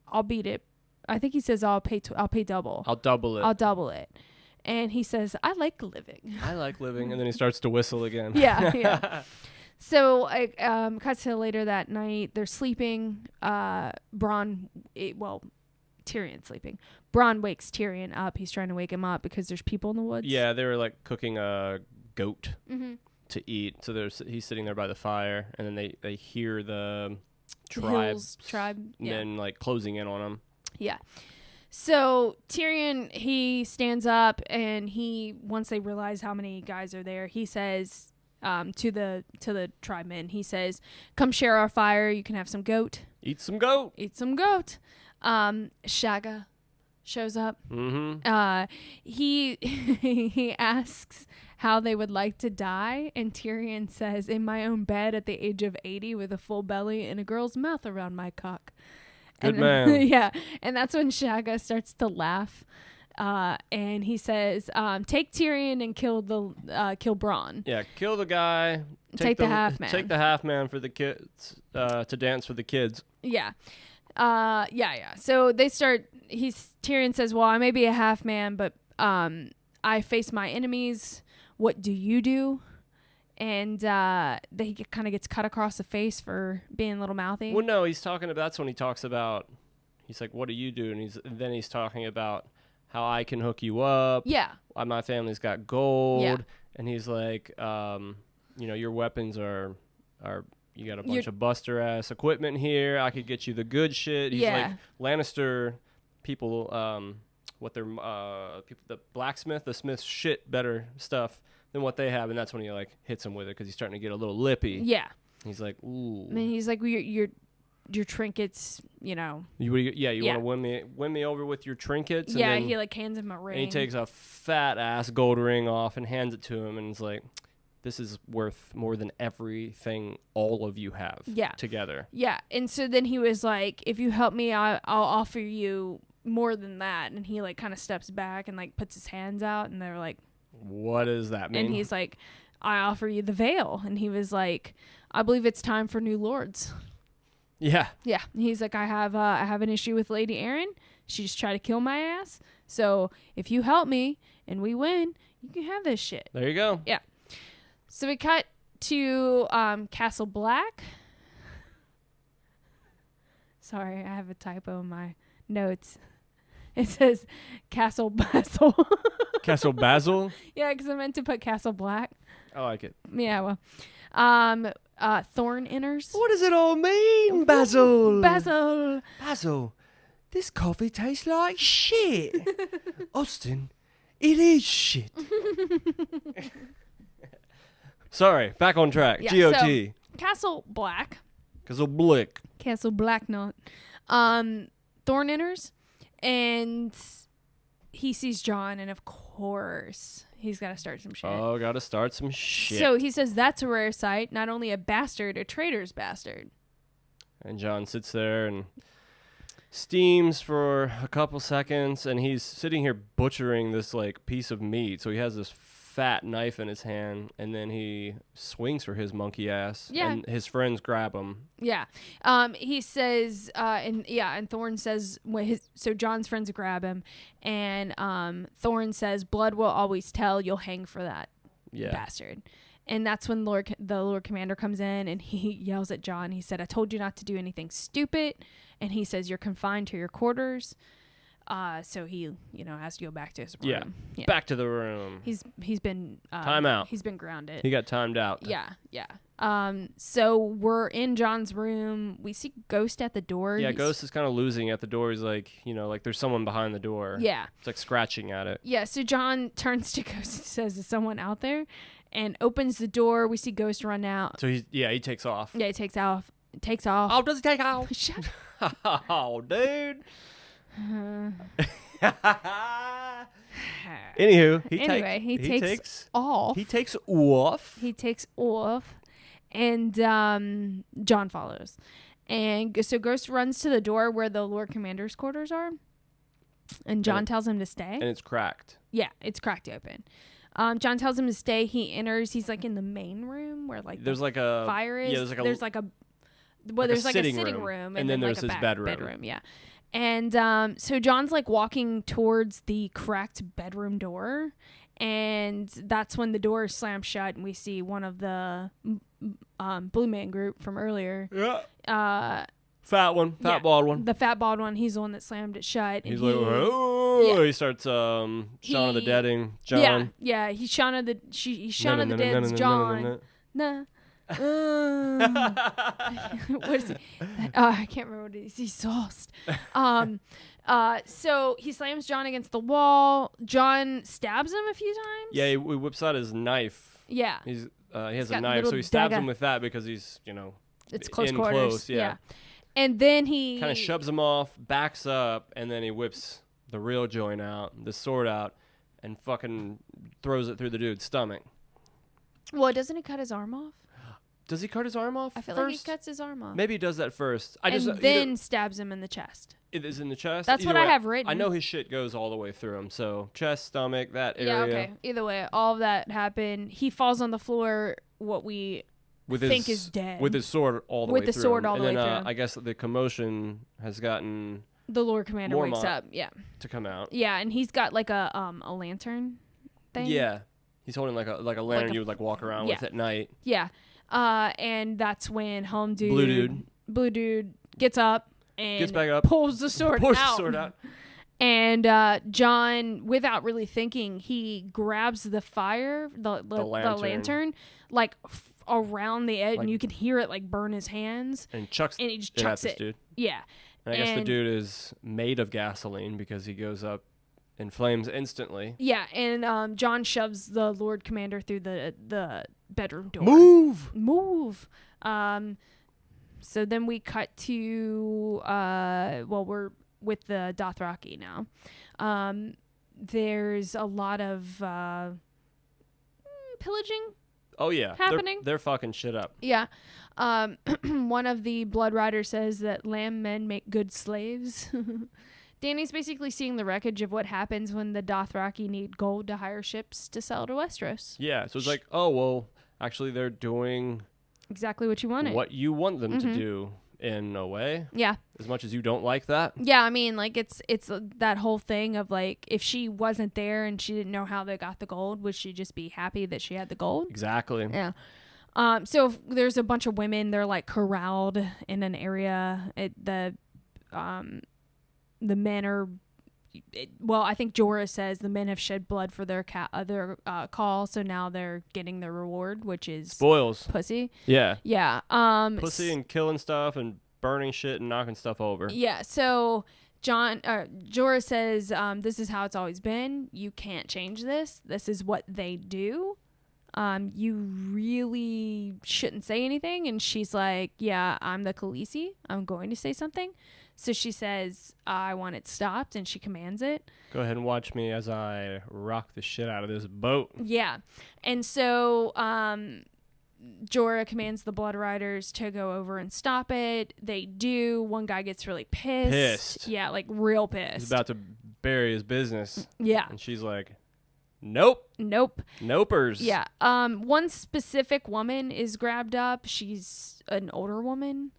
I'll beat it. I think he says, I'll pay double. I'll double it. I'll double it. And he says, I like living. I like living. And then he starts to whistle again. Yeah. So, cuts to later that night. They're sleeping. Tyrion sleeping. Bronn wakes Tyrion up. He's trying to wake him up because there's people in the woods. Yeah, they were like cooking a goat to eat. So he's sitting there by the fire, and then they hear the tribe men like closing in on him. Yeah. So Tyrion, he stands up, and once they realize how many guys are there, he says to the tribemen, he says, "Come share our fire. You can have some goat. Eat some goat. Shagga shows up. Mm-hmm. He asks how they would like to die, and Tyrion says, "In my own bed at the age of 80 with a full belly and a girl's mouth around my cock." Good man. Yeah, and that's when Shagga starts to laugh, and he says, "Take Tyrion and kill Bronn." Yeah, kill the guy. Take the half man. Take the half man for the kids to dance for the kids. Yeah. So they start. Tyrion says, "Well, I may be a half man, but I face my enemies. What do you do?" And he kind of gets cut across the face for being a little mouthy. Well, no, that's when he talks about, he's like, what do you do? And then he's talking about how I can hook you up. Yeah. My family's got gold. Yeah. And he's like, your weapons are you got a bunch of buster ass equipment here. I could get you the good shit. He's like, Lannister people, the blacksmith, the smith's shit better stuff than what they have, and that's when he like hits him with it because he's starting to get a little lippy. Yeah. He's like, ooh. And he's like, your trinkets, you know. You want to win me over with your trinkets? And yeah, he like hands him a ring. And he takes a fat ass gold ring off and hands it to him, and he's like, this is worth more than everything all of you have together. Yeah. And so then he was like, if you help me, I'll offer you more than that. And he like kind of steps back and like puts his hands out, and they're like, what does that mean? And he's like, I offer you the veil. And he was like, I believe it's time for new lords. Yeah. Yeah. And he's like, I have an issue with Lady Arryn. She just tried to kill my ass. So if you help me and we win, you can have this shit. There you go. Yeah. So we cut to Castle Black. Sorry, I have a typo in my notes. It says Castle Basil. Castle Basil? Yeah, because I meant to put Castle Black. I like it. Yeah, well. Thorn enters. What does it all mean, Basil? Basil, this coffee tastes like shit. Austin, it is shit. Sorry, back on track. Yeah, G-O-T. So, Castle Black. Castle Black. Castle Black, not. Thorn enters. And he sees Jon, and of course, he's got to start some shit. Oh, got to start some shit. So he says, that's a rare sight. Not only a bastard, a traitor's bastard. And Jon sits there and steams for a couple seconds, and he's sitting here butchering this like piece of meat. So he has this fat knife in his hand, and then he swings for his monkey ass. Yeah. And his friends grab him. Yeah. He says, and Thorne says, so Jon's friends grab him, and Thorne says, blood will always tell, you'll hang for that bastard. And that's when the Lord Commander comes in, and he yells at Jon. He said, I told you not to do anything stupid. And he says, you're confined to your quarters. So he, has to go back to his room. Yeah. Back to the room. He's been time out. He's been grounded. He got timed out. Yeah. So we're in Jon's room. We see Ghost at the door. Yeah, Ghost is kind of losing at the door. He's like, like there's someone behind the door. Yeah. It's like scratching at it. Yeah. So Jon turns to Ghost and says, "Is someone out there?" And opens the door. We see Ghost run out. So he takes off. Yeah, he takes off. takes off. Oh, does he take off? Shut Oh, dude. Anywho, he takes off. He takes off. He takes off, and John follows. And so Ghost runs to the door where the Lord Commander's quarters are, and John tells him to stay. And it's cracked. Yeah, it's cracked open. John tells him to stay. He enters. He's like in the main room where like there's like a fire is. Yeah, there's like a sitting room and then there's like his bedroom. Yeah. And so John's like walking towards the cracked bedroom door, and that's when the door slams shut, and we see one of the Blue Man Group from earlier. Yeah. Fat bald one. The fat bald one. He's the one that slammed it shut. He's like, oh, he starts Shaun of the Deading John. Yeah. He's Shaun of the Dead's John. Nah. What is he? I can't remember what it is. He's sauced. So he slams John against the wall. John stabs him a few times. Yeah, he whips out his knife. Yeah. He has a knife, so he stabs him with that because he's, it's close in quarters. Close, yeah. And then he kind of shoves him off, backs up, and then he whips the real joint out, the sword out, and fucking throws it through the dude's stomach. Well, doesn't he cut his arm off? Does he cut his arm off? I feel first? like he cuts his arm off. Maybe he does that first. Then stabs him in the chest. It is in the chest? That's what I have written. I know his shit goes all the way through him. So chest, stomach, that area. Yeah, okay. Either way, all of that happened. He falls on the floor, what we think is dead. With his sword all the way through. With the sword all the way through. I guess the commotion has gotten... The Lord Commander wakes up, to come out. Yeah, and he's got like a lantern thing. Yeah. He's holding like a lantern you would like walk around with at night. Yeah. And that's when Blue Dude gets up and gets back up, pulls the sword out. And John, without really thinking, he grabs the lantern like around the edge, and you can hear it like burn his hands. And he just chucks it. Dude. Yeah. And I guess the dude is made of gasoline because he goes up in flames instantly. Yeah, and John shoves the Lord Commander through the bedroom door. Move. So then we cut to we're with the Dothraki now. There's a lot of pillaging. Oh yeah, happening. They're fucking shit up. Yeah. One of the Blood Riders says that lamb men make good slaves. Dany's basically seeing the wreckage of what happens when the Dothraki need gold to hire ships to sell to Westeros. Yeah, so it's like, oh, well, actually they're doing... exactly what you wanted. What you want them to do, in a way. Yeah. As much as you don't like that. Yeah, I mean, like, it's that whole thing of, like, if she wasn't there and she didn't know how they got the gold, would she just be happy that she had the gold? Exactly. Yeah. So if there's a bunch of women, they're, like, corralled in an area. The men are, I think Jorah says the men have shed blood for their call, so now they're getting their reward, which is spoils, pussy. Yeah, yeah, pussy and killing stuff and burning shit and knocking stuff over. Yeah, so Jorah says, "This is how it's always been. You can't change this. This is what they do. You really shouldn't say anything." And she's like, "Yeah, I'm the Khaleesi. I'm going to say something." So she says, "I want it stopped," and she commands it. Go ahead and watch me as I rock the shit out of this boat. Yeah. And so Jorah commands the Blood Riders to go over and stop it. They do. One guy gets really pissed. Yeah, like real pissed. He's about to bury his business. Yeah. And she's like, nope. Nopers. Yeah. One specific woman is grabbed up. She's an older woman.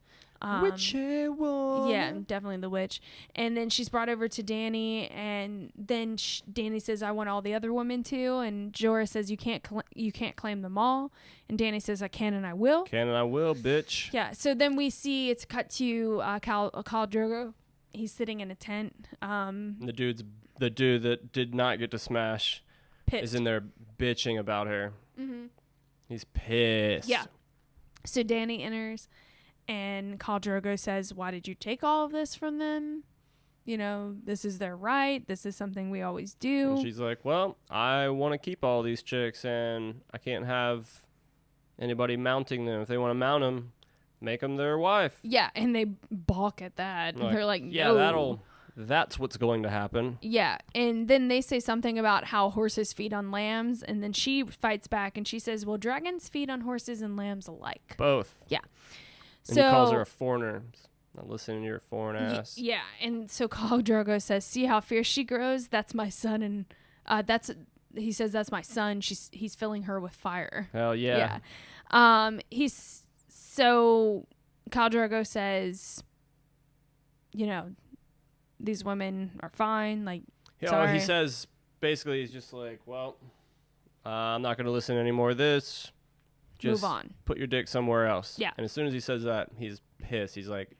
Witchy woman. Yeah, definitely the witch. And then she's brought over to Dany, and then Dany says, "I want all the other women too." And Jorah says, "You can't claim them all." And Dany says, "I can and I will." Can and I will, bitch. Yeah. So then we see it's cut to Khal Drogo. He's sitting in a tent. The dude that did not get to smash is in there bitching about her. Mm-hmm. He's pissed. Yeah. So Dany enters. And Khal Drogo says, "Why did you take all of this from them? You know, this is their right. This is something we always do." And she's like, "Well, I want to keep all these chicks, and I can't have anybody mounting them. If they want to mount them, make him their wife. Yeah, and they balk at that. They're like, no. Yeah, that's what's going to happen. Yeah, and then they say something about how horses feed on lambs, and then she fights back and she says, well, dragons feed on horses and lambs alike. Both. Yeah. And he calls her a foreigner. Not listening to your foreign ass. Yeah, and so Khal Drogo says, see how fierce she grows? That's my son, and he says that's my son. He's filling her with fire. Hell yeah. Yeah. So Khal Drogo says, these women are fine. Like, sorry. He says, basically, he's just like, well, I'm not going to listen to any more of this. Just move on. Put your dick somewhere else. Yeah. And as soon as he says that, he's pissed. He's like,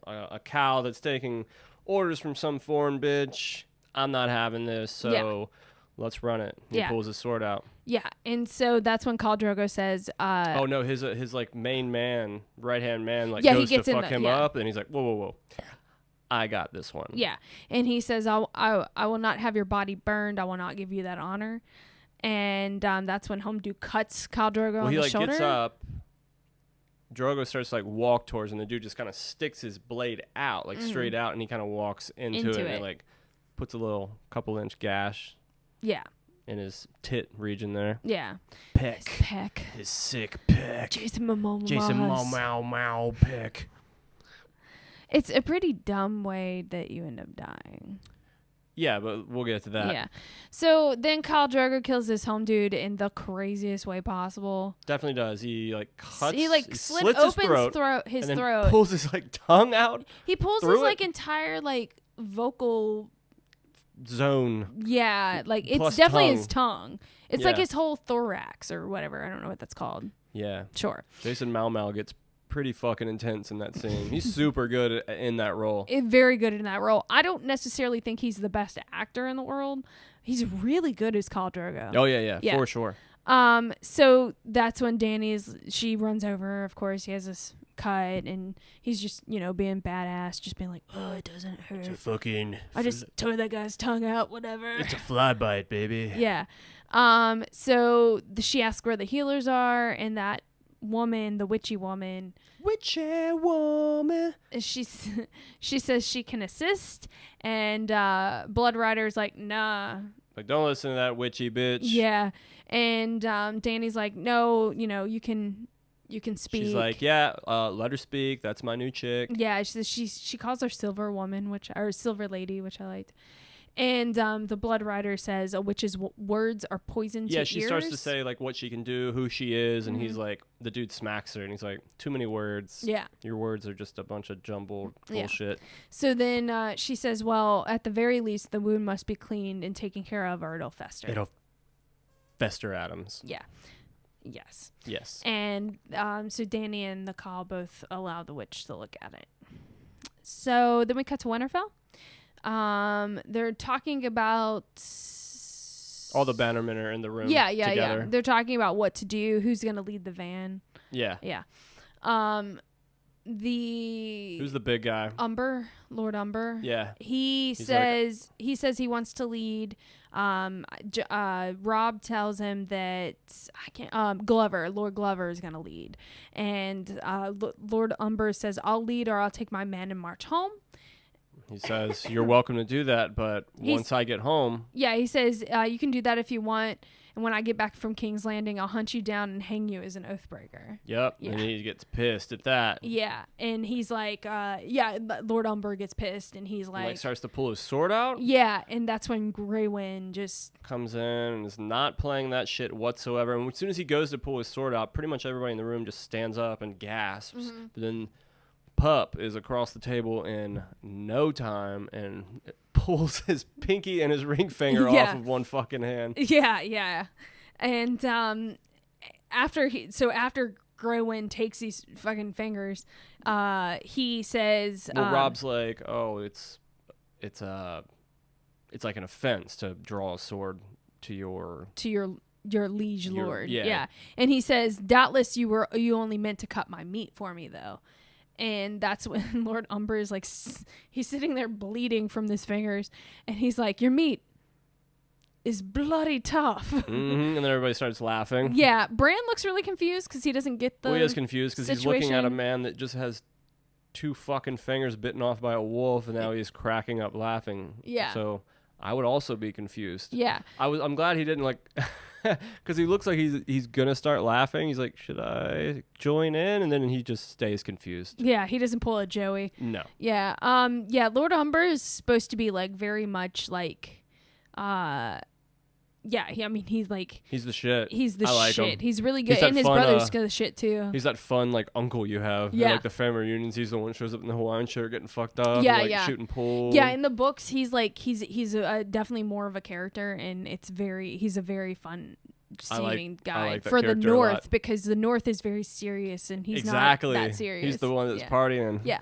a cow that's taking orders from some foreign bitch. I'm not having this, so let's run it. He pulls his sword out. Yeah, and so that's when Khal Drogo says, oh no, his like main man, right hand man, like goes to fuck him up, and he's like, whoa, I got this one. Yeah, and he says, I will not have your body burned. I will not give you that honor. And that's when Homedew cuts Khal Drogo on the shoulder. He gets up. Drogo starts to like walk towards, and the dude just kind of sticks his blade out, like straight out, and he kind of walks into it, and it like puts a couple inch gash. Yeah. In his tit region there. Yeah. Peck. His peck. His sick peck. Jason Momoa. Peck. It's a pretty dumb way that you end up dying. Yeah, but we'll get to that. Yeah. So then Khal Drogo kills this home dude in the craziest way possible. Definitely does. He like cuts. He slits his throat. And then pulls his like tongue out. He pulls his like entire like vocal zone. Yeah, like it's definitely his tongue. It's like his whole thorax or whatever. I don't know what that's called. Yeah. Sure. Jason Momoa gets pretty fucking intense in that scene. He's super good in that role. Very good in that role. I don't necessarily think he's the best actor in the world. He's really good as Khal Drogo. Oh yeah, for sure. So that's when she runs over. Of course, he has this cut, and he's just being badass, just being like, oh, it doesn't hurt. It's a I just tore that guy's tongue out. Whatever. It's a fly bite, baby. Yeah. So she asks where the healers are, and that woman, the witchy woman, she says she can assist, and Blood Rider's like, nah. Like, don't listen to that witchy bitch. Yeah. And Dany's like, no, you can speak. She's like, yeah, let her speak. That's my new chick. Yeah, she calls her Silver Woman, or Silver Lady, which I liked. And the Blood Rider says a witch's words are poison to ears. Yeah, she starts to say like what she can do, who she is, and he's like, the dude smacks her, and he's like, too many words. Yeah. Your words are just a bunch of jumbled bullshit. So then she says, well, at the very least, the wound must be cleaned and taken care of, or it'll fester. It'll fester, Adams. Yeah. Yes. Yes. And so Dany and the Khal both allow the witch to look at it. So then we cut to Winterfell. They're talking about all the Bannermen are in the room. Yeah. together. They're talking about what to do, who's gonna lead the van. Yeah. Who's the big guy? Lord Umber. Yeah. He says he wants to lead. Robb tells him that Lord Glover is gonna lead, and Lord Umber says, I'll lead, or I'll take my men and march home. He says, you're welcome to do that, but once I get home... Yeah, he says, you can do that if you want, and when I get back from King's Landing, I'll hunt you down and hang you as an Oathbreaker. Yep, yeah. And he gets pissed at that. Yeah, and he's like, Lord Umber gets pissed, and he's like... And starts to pull his sword out? Yeah, and that's when Grey Wind just... comes in and is not playing that shit whatsoever. And as soon as he goes to pull his sword out, pretty much everybody in the room just stands up and gasps. Mm-hmm. But then... Pup is across the table in no time and pulls his pinky and his ring finger off of one fucking hand. Yeah. And after Grey Wind takes these fucking fingers, he says, Robb's like, oh, it's like an offense to draw a sword to your liege lord. Yeah. And he says, doubtless you only meant to cut my meat for me, though. And that's when Lord Umber is like, he's sitting there bleeding from his fingers, and he's like, your meat is bloody tough. And then everybody starts laughing. Yeah, Bran looks really confused because he doesn't get the. Well, he is confused because he's looking at a man that just has 2 fucking fingers bitten off by a wolf, and now he's cracking up laughing. Yeah. So I would also be confused. Yeah. I'm glad he didn't like, because he looks like he's gonna start laughing. He's like, should I join in? And then he just stays confused. Yeah, he doesn't pull a Joey. No. Yeah. Yeah. Lord Humber is supposed to be like very much like, yeah, he's like... He's the shit. He's the like shit. him. He's really good. And his brother's the shit, too. He's that fun, like, uncle you have. Yeah. In, like, the family reunions. He's the one that shows up in the Hawaiian shirt getting fucked up. Yeah, and, like, shooting pool. Yeah, in the books, he's like... He's definitely more of a character, and he's a very fun seeming guy for the North, because the North is very serious, and he's not that serious. He's the one that's partying. Yeah.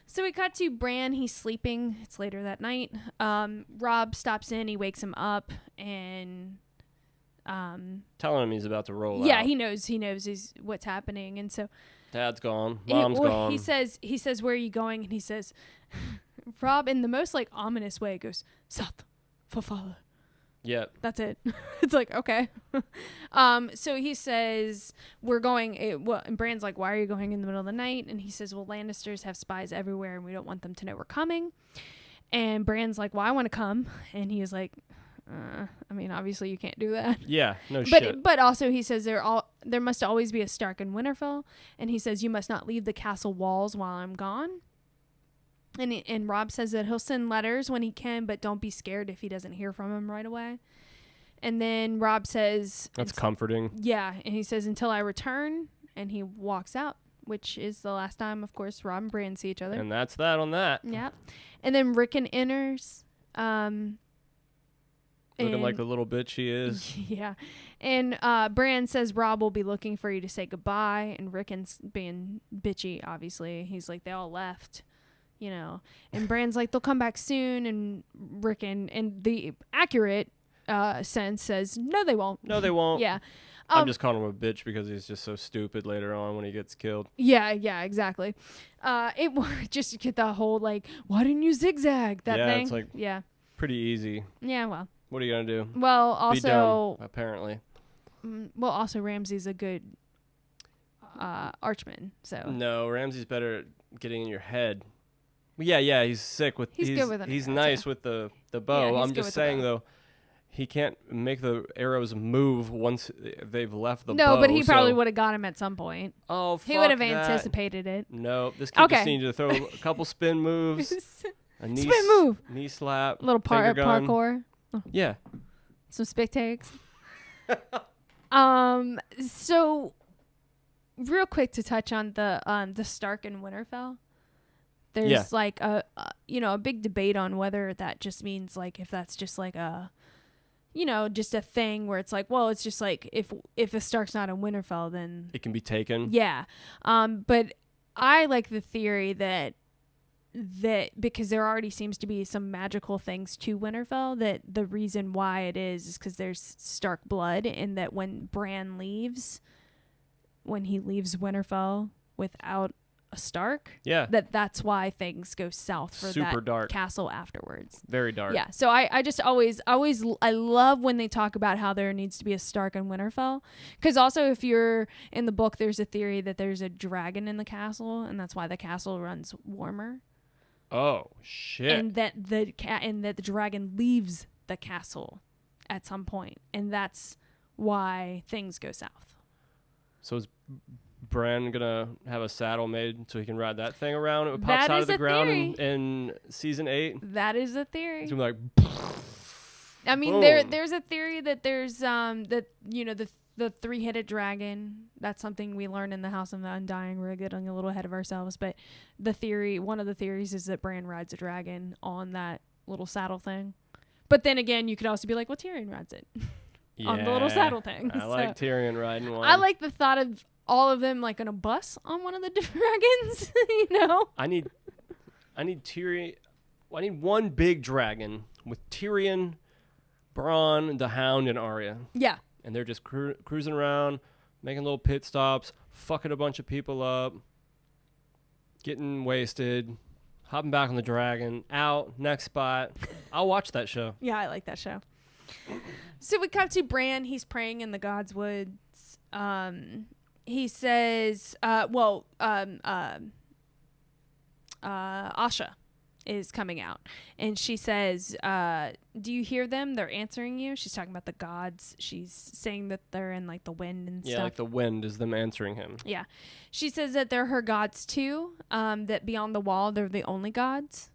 So we cut to Bran. He's sleeping. It's later that night. Robb stops in. He wakes him up and telling him he's about to roll out. Yeah, he knows what's happening, and so Dad's gone. Mom's gone. He says, "Where are you going?" And he says, Robb, in the most like ominous way, goes, "South for father." Yeah. That's it. It's like, okay. So he says, we're going, and Bran's like, why are you going in the middle of the night? And he says, well, Lannisters have spies everywhere and we don't want them to know we're coming. And Bran's like, well, I want to come. And he was like, I mean, obviously you can't do that. Yeah, no shit. But also he says there must always be a Stark in Winterfell. And he says, you must not leave the castle walls while I'm gone. And Robb says that he'll send letters when he can, but don't be scared if he doesn't hear from him right away. And then Robb says... That's comforting. Yeah, and he says, until I return, and he walks out, which is the last time, of course, Robb and Bran see each other. And that's that on that. Yeah. And then Rickon enters. Looking like the little bitch he is. Yeah. And Bran says Robb will be looking for you to say goodbye, and Rickon's being bitchy, obviously. He's like, they all left. You know, and Bran's like, they'll come back soon, and Rickon, and the accurate sense says, no, they won't. No, they won't. Yeah. I'm just calling him a bitch because he's just so stupid later on when he gets killed. Yeah, exactly. It just get the whole, like, why didn't you zigzag that thing? It's like pretty easy. Yeah, well. What are you going to do? Well, also. Be dumb, apparently. Well, also, Ramsay's a good archman, so. No, Ramsay's better at getting in your head. Yeah, he's sick with. He's good with an He's arrows, nice with the bow. I'm just saying though, he can't make the arrows move once they've left the bow. No, but he probably would have got him at some point. Oh, fuck he would have that. Anticipated it. No, this kid just needed to throw a couple spin moves, a knee spin move, knee slap, little parkour. Yeah, some spit takes. So, real quick to touch on the Stark and Winterfell. There's like a big debate on whether that just means like if that's just like a, just a thing where it's like, well, it's just like if a Stark's not in Winterfell, then it can be taken. Yeah. But I like the theory that because there already seems to be some magical things to Winterfell, that the reason why it is because there's Stark blood, and that when Bran leaves Winterfell without a Stark, that's why things go south for super that dark castle afterwards. Very dark. Yeah. So I just always I love when they talk about how there needs to be a Stark in Winterfell, because also if you're in the book, there's a theory that there's a dragon in the castle, and that's why the castle runs warmer. Oh shit! And that the dragon leaves the castle at some point, and that's why things go south. So is Bran gonna have a saddle made so he can ride that thing around? It pops out of the ground in season 8. That is a theory. It's gonna be like. I mean, there's a theory that there's the 3-headed dragon. That's something we learned in the House of the Undying. We're getting a little ahead of ourselves, but one of the theories is that Bran rides a dragon on that little saddle thing. But then again, you could also be like, well, Tyrion rides it on the little saddle thing. I like Tyrion riding one. I like the thought of all of them like on a bus on one of the dragons. I need Tyrion. I need one big dragon with Tyrion, Bronn, the Hound, and Arya. Yeah. And they're just cruising around, making little pit stops, fucking a bunch of people up, getting wasted, hopping back on the dragon, out, next spot. I'll watch that show. Yeah, I like that show. So we come to Bran. He's praying in the God's Woods. He says, Asha is coming out, and she says, do you hear them? They're answering you. She's talking about the gods. She's saying that they're in like the wind and stuff. Yeah, like the wind is them answering him. Yeah. She says that they're her gods too, that beyond the wall, they're the only gods,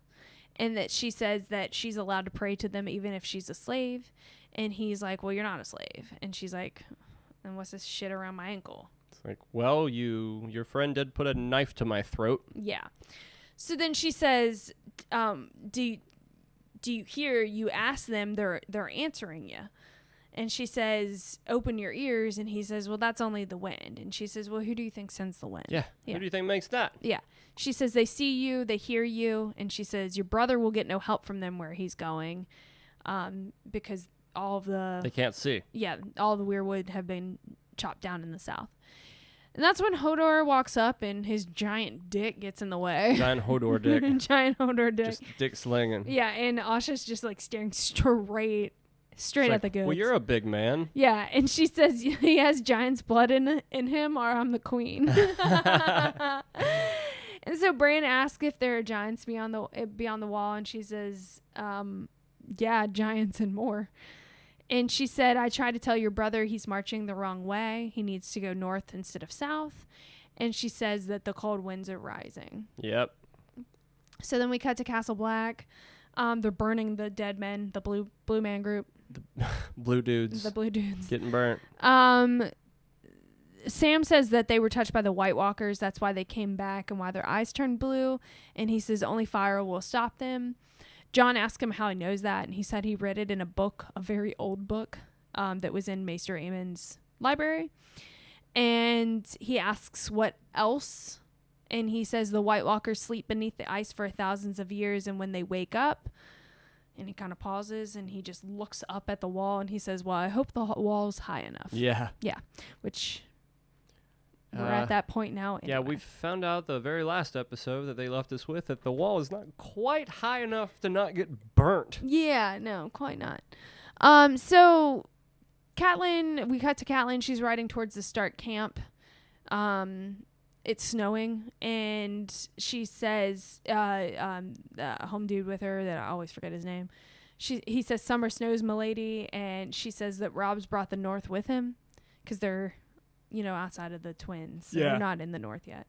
and that she says that she's allowed to pray to them even if she's a slave. And he's like, well, you're not a slave. And she's like, and what's this shit around my ankle? It's like, well, your friend did put a knife to my throat. Yeah. So then she says, do you hear? You ask them, they're answering you. And she says, open your ears. And he says, well, that's only the wind. And she says, well, who do you think sends the wind? Yeah. Who do you think makes that? Yeah. She says, they see you, they hear you. And she says, your brother will get no help from them where he's going, because all of they can't see. Yeah, all the weirwood have been chopped down in the south. And that's when Hodor walks up and his giant dick gets in the way. Giant Hodor dick. Giant Hodor dick. Just dick slinging. Yeah, and Asha's just like staring straight at the goods. Well, you're a big man. Yeah, and she says he has giant's blood in him, or I'm the queen. And so Bran asks if there are giants beyond the wall, and she says, yeah, giants and more. And she said, I tried to tell your brother he's marching the wrong way. He needs to go north instead of south. And she says that the cold winds are rising. Yep. So then we cut to Castle Black. They're burning the dead men, the blue man group. The blue dudes. The blue dudes. Getting burnt. Sam says that they were touched by the White Walkers. That's why they came back and why their eyes turned blue. And he says only fire will stop them. John asked him how he knows that, and he said he read it in a book, a very old book, that was in Maester Aemon's library. And he asks what else, and he says the White Walkers sleep beneath the ice for thousands of years, and when they wake up, and he kind of pauses, and he just looks up at the wall, and he says, well, I hope the wall's high enough. Yeah. Yeah, which... we're at that point now. Anyway. Yeah, we found out the very last episode that they left us with that the wall is not quite high enough to not get burnt. Yeah, no, quite not. So Catelyn, we cut to Catelyn. She's riding towards the Stark camp. It's snowing, and she says, the home dude with her that I always forget his name. He says, summer snows, milady, and she says that Rob's brought the north with him because they're, outside of the twins. So they're not in the north yet.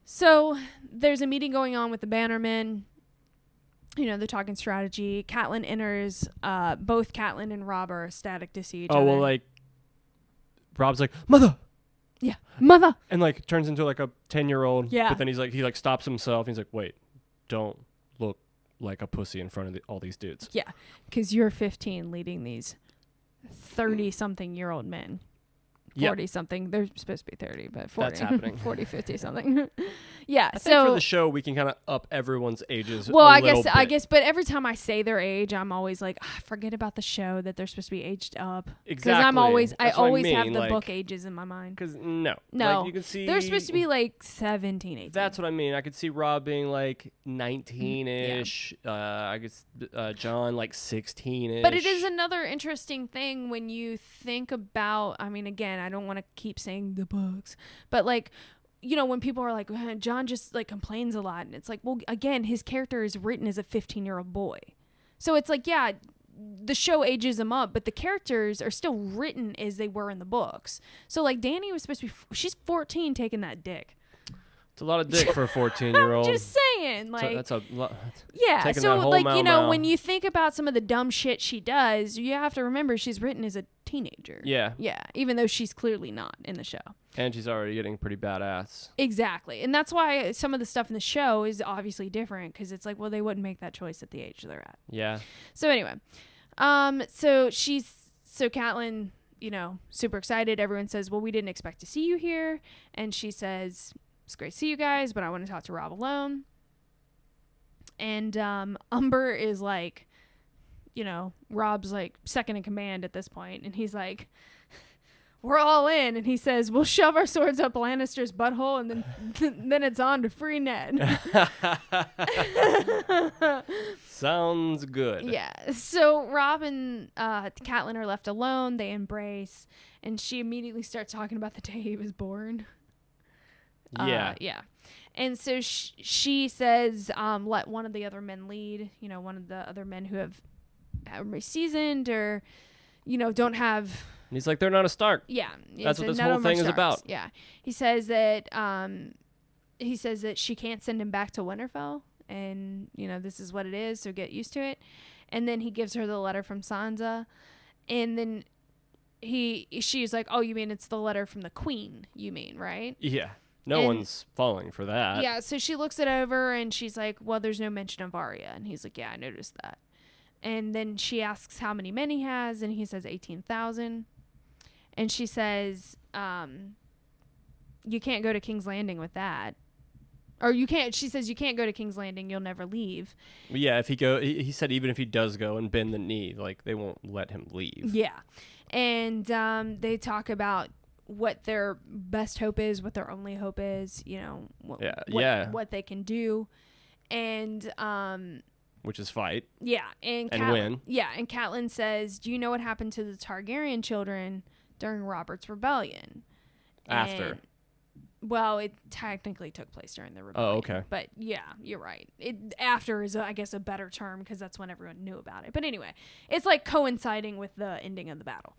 So there's a meeting going on with the Bannermen. They're talking strategy. Catelyn enters. Both Catelyn and Rob are ecstatic to see each other. Oh, well, like, Rob's like, mother! Yeah, mother! And, like, turns into, like, a 10-year-old. Yeah. But then he stops himself. And he's like, wait, don't look like a pussy in front of all these dudes. Yeah, because you're 15 leading these 30-something-year-old men. 40-something. They're supposed to be 30, but 40. That's happening. 40, 50-something. Yeah, I think for the show, we can kind of up everyone's ages a little bit. I guess, but every time I say their age, I'm always like, forget about the show that they're supposed to be aged up. Exactly. Because I always mean, have the book ages in my mind. Because, no. No. Like, you can see... They're supposed to be, like, 17, 18. That's what I mean. I could see Rob being, like, 19-ish. Yeah. I guess John, like, 16-ish. But it is another interesting thing when you think about... I mean, again, I don't want to keep saying the books. But, like... when people are like, John just like complains a lot. And it's like, well, again, his character is written as a 15-year-old boy. So it's like, yeah, the show ages him up, but the characters are still written as they were in the books. So like Dany was supposed to be, she's 14 taking that dick. It's a lot of dick for a 14-year-old. I'm just saying, like, so that's a lot. Yeah, so like Mau. when you think about some of the dumb shit she does, you have to remember she's written as a teenager. Yeah. Yeah, even though she's clearly not in the show. And she's already getting pretty badass. Exactly, and that's why some of the stuff in the show is obviously different because it's like, well, they wouldn't make that choice at the age they're at. Yeah. So anyway, so Catelyn, super excited. Everyone says, well, we didn't expect to see you here, and she says, it's great to see you guys, but I want to talk to Rob alone. And Umber is like, Rob's like second in command at this point, and he's like, we're all in. And he says, we'll shove our swords up Lannister's butthole, and then it's on to free Ned. Sounds good. Yeah. So Robb and Catelyn are left alone. They embrace, and she immediately starts talking about the day he was born. Yeah. Yeah. And so she says, let one of the other men lead, one of the other men who have seasoned or, don't have. And he's like, they're not a Stark. Yeah. That's what this whole thing is about. Yeah. He says that she can't send him back to Winterfell, and, this is what it is, so get used to it. And then he gives her the letter from Sansa, and then she's like, oh, you mean it's the letter from the Queen, you mean, right? Yeah. No one's falling for that. Yeah, so she looks it over, and she's like, well, there's no mention of Arya. And he's like, yeah, I noticed that. And then she asks how many men he has, and he says 18,000. And she says, you can't go to King's Landing with that. Or she says, you can't go to King's Landing, you'll never leave. Yeah, if he said even if he does go and bend the knee, like, they won't let him leave. Yeah. And they talk about what their best hope is, what their only hope is, what they can do. And which is fight. Yeah, and win. Yeah, and Catelyn says, "Do you know what happened to the Targaryen children during Robert's rebellion?" After. Well, it technically took place during the rebellion. Oh, okay. But yeah, you're right. After is, I guess, a better term because that's when everyone knew about it. But anyway, it's like coinciding with the ending of the battle.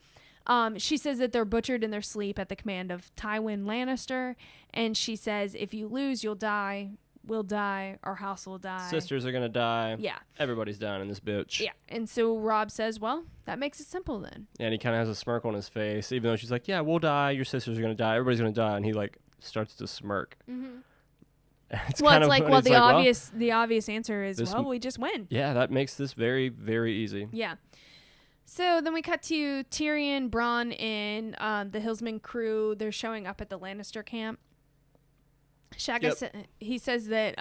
She says that they're butchered in their sleep at the command of Tywin Lannister, and she says, if you lose, you'll die. We'll die. Our house will die. Sisters are gonna die. Yeah. Everybody's down in this bitch. Yeah. And so Robb says, well, that makes it simple then. Yeah, and he kind of has a smirk on his face, even though she's like, yeah, we'll die. Your sisters are gonna die. Everybody's gonna die. And he like starts to smirk. Mm-hmm. It's the obvious answer is, we just win. Yeah, that makes this very, very easy. Yeah. So then we cut to Tyrion, Bronn, and the Hillsman crew. They're showing up at the Lannister camp. Shagga he says that...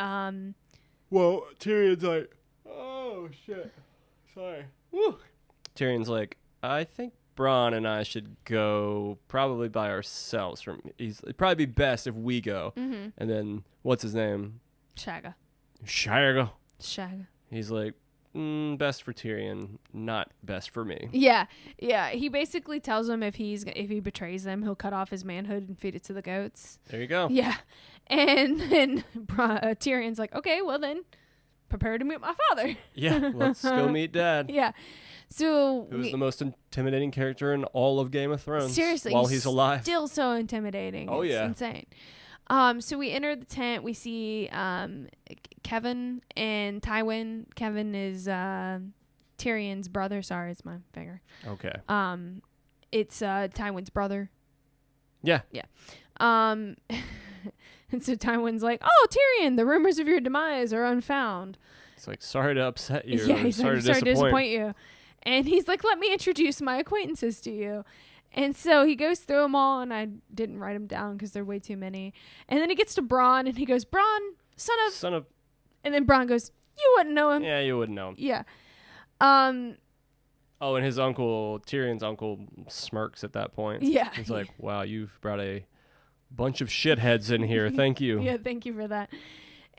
well, Tyrion's like, oh, shit. Sorry. Woo. Tyrion's like, I think Bronn and I should go probably by ourselves. It'd probably be best if we go. Mm-hmm. And then, what's his name? Shagga. He's like, best for Tyrion, not best for me. Yeah. He basically tells him if he betrays them, he'll cut off his manhood and feed it to the goats. There you go. Yeah. And then Tyrion's like, okay, well then, prepare to meet my father. Yeah, let's go meet Dad. Yeah. So who's the most intimidating character in all of Game of Thrones? Seriously, while he's alive. Still so intimidating. Oh, it's yeah. Insane. So we enter the tent. We see Kevin and Tywin. Kevin is Tyrion's brother. Sorry, it's my finger. Okay. It's Tywin's brother. Yeah. Yeah. And so Tywin's like, "Oh, Tyrion, the rumors of your demise are unfound." It's like, sorry to upset you. Yeah, he's sorry to disappoint you. And he's like, "Let me introduce my acquaintances to you." And so he goes through them all, and I didn't write them down because there are way too many. And then he gets to Bronn, and he goes, "Bronn, son of," and then Bronn goes, "You wouldn't know him." Yeah, you wouldn't know him. Yeah. Oh, and his uncle, Tyrion's uncle, smirks at that point. Yeah. He's like, "Wow, you've brought a bunch of shitheads in here. Thank you." Yeah, thank you for that.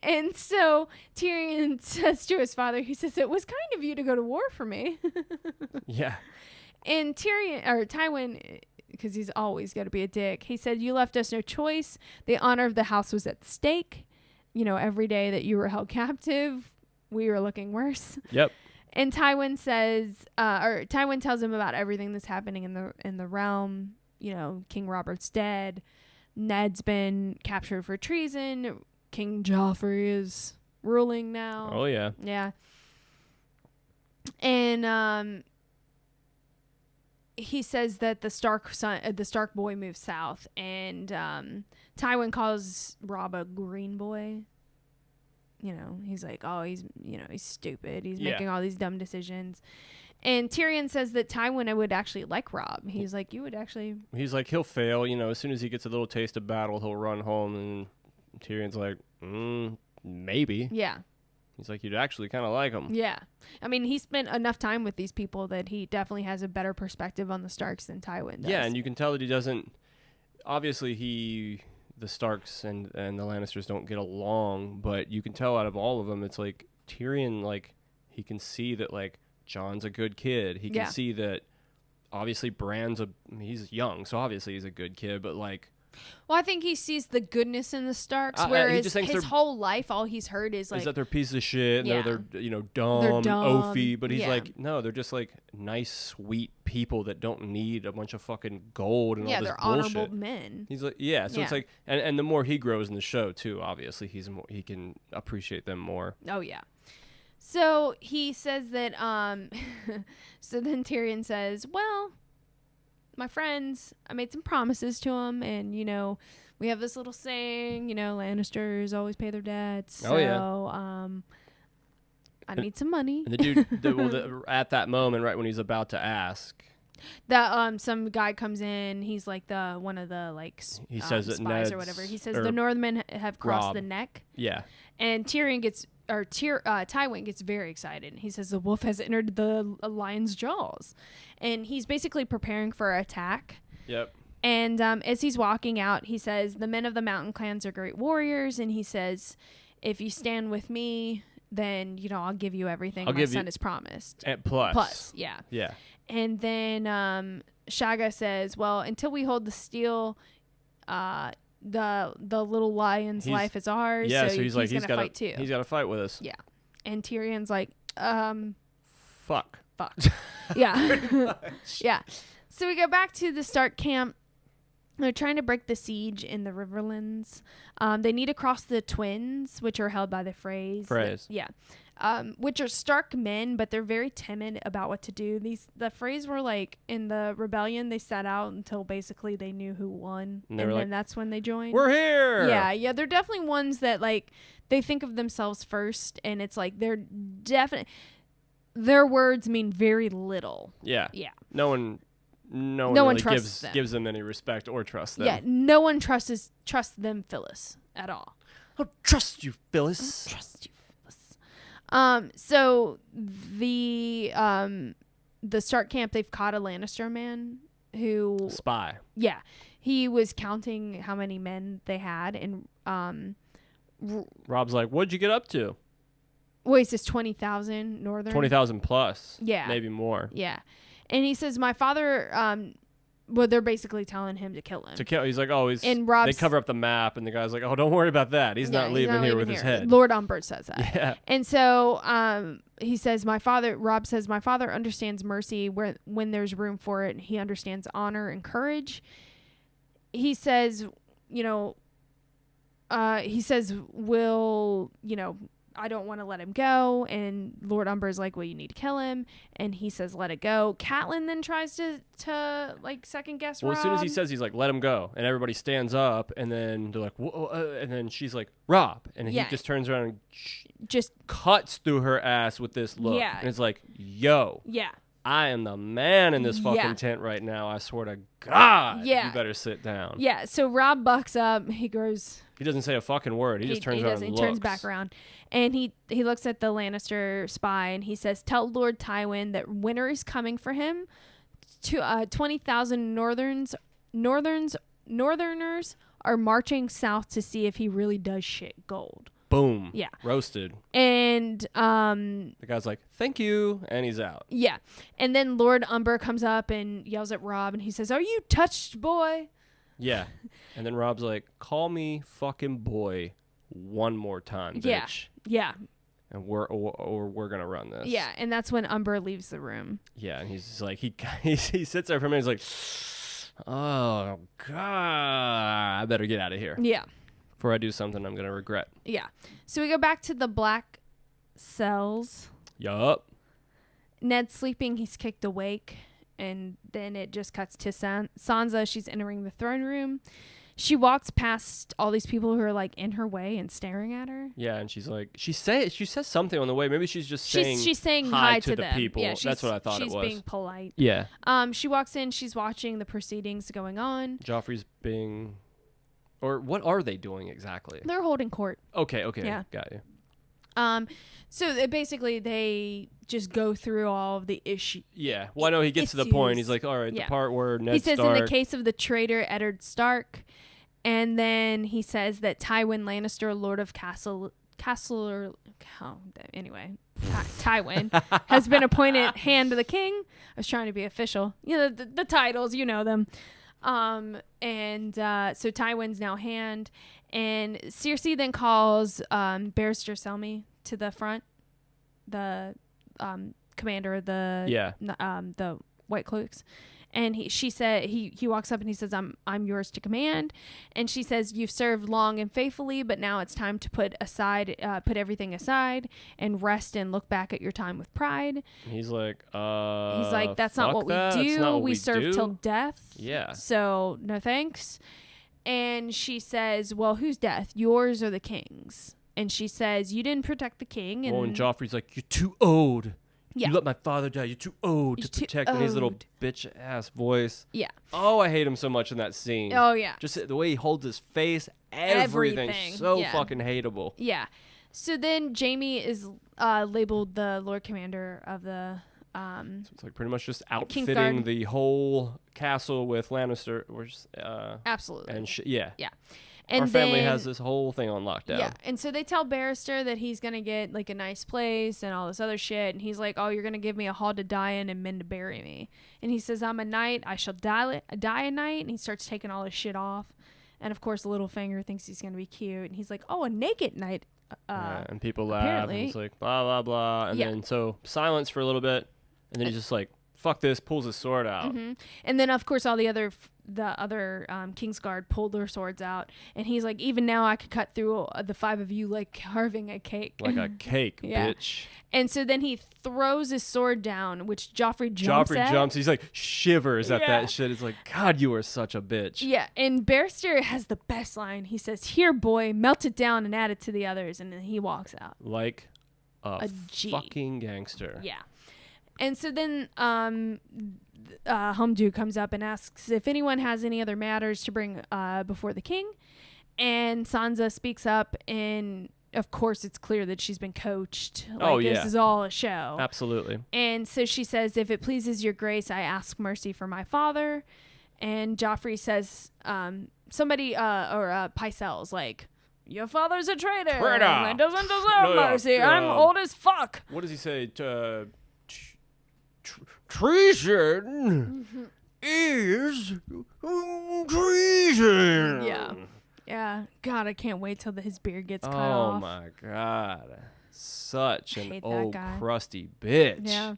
And so Tyrion says to his father, he says, "It was kind of you to go to war for me." Yeah. And Tywin, because he's always got to be a dick, he said, "You left us no choice. The honor of the house was at stake. Every day that you were held captive, we were looking worse." Yep. And Tywin says, Tywin tells him about everything that's happening in the realm. King Robert's dead. Ned's been captured for treason. King Joffrey is ruling now. Oh yeah. Yeah. And he says that the Stark boy moved south, and Tywin calls Robb a green boy. He's like, oh, he's stupid. He's making all these dumb decisions. And Tyrion says that Tywin would actually like Robb. He's like, you would actually. He's like, he'll fail. As soon as he gets a little taste of battle, he'll run home. And Tyrion's like, maybe. Yeah. He's like, you'd actually kind of like him. Yeah. I mean, he spent enough time with these people that he definitely has a better perspective on the Starks than Tywin does. Yeah, and you can tell that he doesn't... Obviously, the Starks and the Lannisters don't get along, but you can tell out of all of them, it's like Tyrion, like, he can see that, like, Jon's a good kid. He can see that, obviously, he's young, so obviously he's a good kid, but, like... Well, I think he sees the goodness in the Starks, whereas his whole life, all he's heard is like... Is that they're pieces of shit, and they're dumb, oafy, but he's like, no, they're just like nice, sweet people that don't need a bunch of fucking gold and all this bullshit. Yeah, they're honorable men. He's like, so it's like, and the more he grows in the show, too, obviously, he can appreciate them more. Oh, yeah. So he says that, so then Tyrion says, well... my friends, I made some promises to them, and we have this little saying, Lannisters always pay their debts. So I need some money. And the dude at that moment, right when he's about to ask, that some guy comes in, he's like one of the like he says that spies or whatever. He says the Northmen have crossed the neck. Yeah. And Tywin gets very excited. He says the wolf has entered the lion's jaws, and he's basically preparing for an attack. Yep. And as he's walking out, he says the men of the mountain clans are great warriors, and he says, if you stand with me, then I'll give you everything my son has promised. And plus, yeah. Yeah. And then Shaga says, well, until we hold the steel, the little lion's life is ours. Yeah, so he's gonna fight too. He's got to fight with us. Yeah. And Tyrion's like, fuck. Yeah. Yeah. So we go back to the Stark camp. They're trying to break the siege in the Riverlands. They need to cross the Twins, which are held by the Freys. Yeah. Which are Stark men, but they're very timid about what to do. The Freys were like, in the rebellion, they sat out until basically they knew who won. And then that's when they joined. We're here! Yeah. They're definitely ones that, like, they think of themselves first, and it's like they're definitely... Their words mean very little. Yeah. Yeah. No one really gives them any respect or trust them. Yeah, no one trusts them, Phyllis, at all. I don't trust you, Phyllis. So the Stark camp, they've caught a Lannister man who spy. Yeah, he was counting how many men they had, and Rob's like, "What'd you get up to?" Well, he says 20,000 Northern. 20,000 plus. Yeah, maybe more. Yeah. And he says, my father, they're basically telling him to kill him. He's like, oh, they cover up the map, and the guy's like, oh, don't worry about that. He's not leaving here with his head. Lord Umber says that. Yeah. And so he says, Rob says, my father understands mercy when there's room for it. He understands honor and courage. He says, I don't want to let him go. And Lord Umber's like, well, you need to kill him. And he says, let it go. Catelyn then tries to like second guess Rob. As soon as he says, he's like, let him go. And everybody stands up, and then they're like, whoa, and then she's like, Rob. And he just turns around and just cuts through her ass with this look. Yeah. And it's like, yo. Yeah. I am the man in this fucking tent right now. I swear to God. Yeah. You better sit down. Yeah. So Rob bucks up. He goes. He doesn't say a fucking word. He just turns around and looks. He turns back around. And he looks at the Lannister spy, and he says, tell Lord Tywin that winter is coming for him. 20,000 Northerners are marching south to see if he really does shit gold. Boom. Yeah. Roasted. And the guy's like, thank you, and he's out. Yeah. And then Lord Umber comes up and yells at Rob, and he says, are you touched, boy? Yeah. And then Rob's like, call me fucking boy one more time, bitch. Yeah. And we're gonna run this. Yeah. And that's when Umber leaves the room. Yeah. And he's just like, he sits there for a minute. He's like, oh God, I better get out of here. Yeah. Before I do something I'm gonna regret. Yeah. So we go back to the black cells. Yup. Ned's sleeping. He's kicked awake. And then it just cuts to Sansa. She's entering the throne room. She walks past all these people who are like in her way and staring at her. Yeah, and she's like, she says something on the way. Maybe she's just saying she's saying hi to the them. people. Yeah, that's what I thought it was. She's being polite. Yeah. She walks in. She's watching the proceedings going on. Joffrey's being, or what are they doing exactly? They're holding court. Okay. Yeah. Got you. So basically they just go through all of the issues. Yeah. Well, I know he gets to the point. He's like, all right, the part where Ned Stark. He says in the case of the traitor Eddard Stark, and then he says that Tywin Lannister, Lord of Tywin has been appointed Hand of the King. I was trying to be official. The titles, you know them. So Tywin's now Hand, and Cersei then calls Barrister Selmy to the front, the commander of the White Cloaks. And she said he walks up and he says, I'm yours to command. And she says, you've served long and faithfully, but now it's time to put everything aside and rest and look back at your time with pride. He's like, that's not what we do. We serve till death. Yeah. So no thanks. And she says, well, whose death? Yours or the king's? And she says, you didn't protect the king. And Joffrey's like, you're too old. Yeah. You let my father die. You're too old to protect his little bitch-ass voice. Yeah. Oh, I hate him so much in that scene. Oh, yeah. Just the way he holds his face, everything. So fucking hateable. Yeah. So then Jaime is labeled the Lord Commander of the... so it's like pretty much just outfitting the whole castle with Lannister. Absolutely. And yeah. Yeah. And our family has this whole thing on lockdown. Yeah, and so they tell Barrister that he's going to get, like, a nice place and all this other shit. And he's like, oh, you're going to give me a hall to die in and men to bury me. And he says, I'm a knight. I shall die a knight. And he starts taking all his shit off. And, of course, Littlefinger thinks he's going to be cute. And he's like, oh, a naked knight. And people laugh. And it's like, blah, blah, blah. And then so silence for a little bit. And then he's just like, fuck this, pulls his sword out. Mm-hmm. And then, of course, all the other Kingsguard pulled their swords out. And he's like, even now I could cut through the five of you like carving a cake. Like a cake, bitch. And so then he throws his sword down, which Joffrey jumps. He's like, shivers at that shit. It's like, God, you are such a bitch. Yeah, and Barrister has the best line. He says, here, boy, melt it down and add it to the others. And then he walks out. Like a fucking gangster. Yeah. And so then Humdu comes up and asks if anyone has any other matters to bring before the king. And Sansa speaks up, and of course it's clear that she's been coached. This is all a show. Absolutely. And so she says, if it pleases your grace, I ask mercy for my father. And Joffrey says, Pycelle's like, your father's a traitor. And doesn't deserve mercy. I'm old as fuck. What does he say? Treason is treason. Yeah. God, I can't wait till his beard gets cut off. Oh my God. Such an old crusty bitch.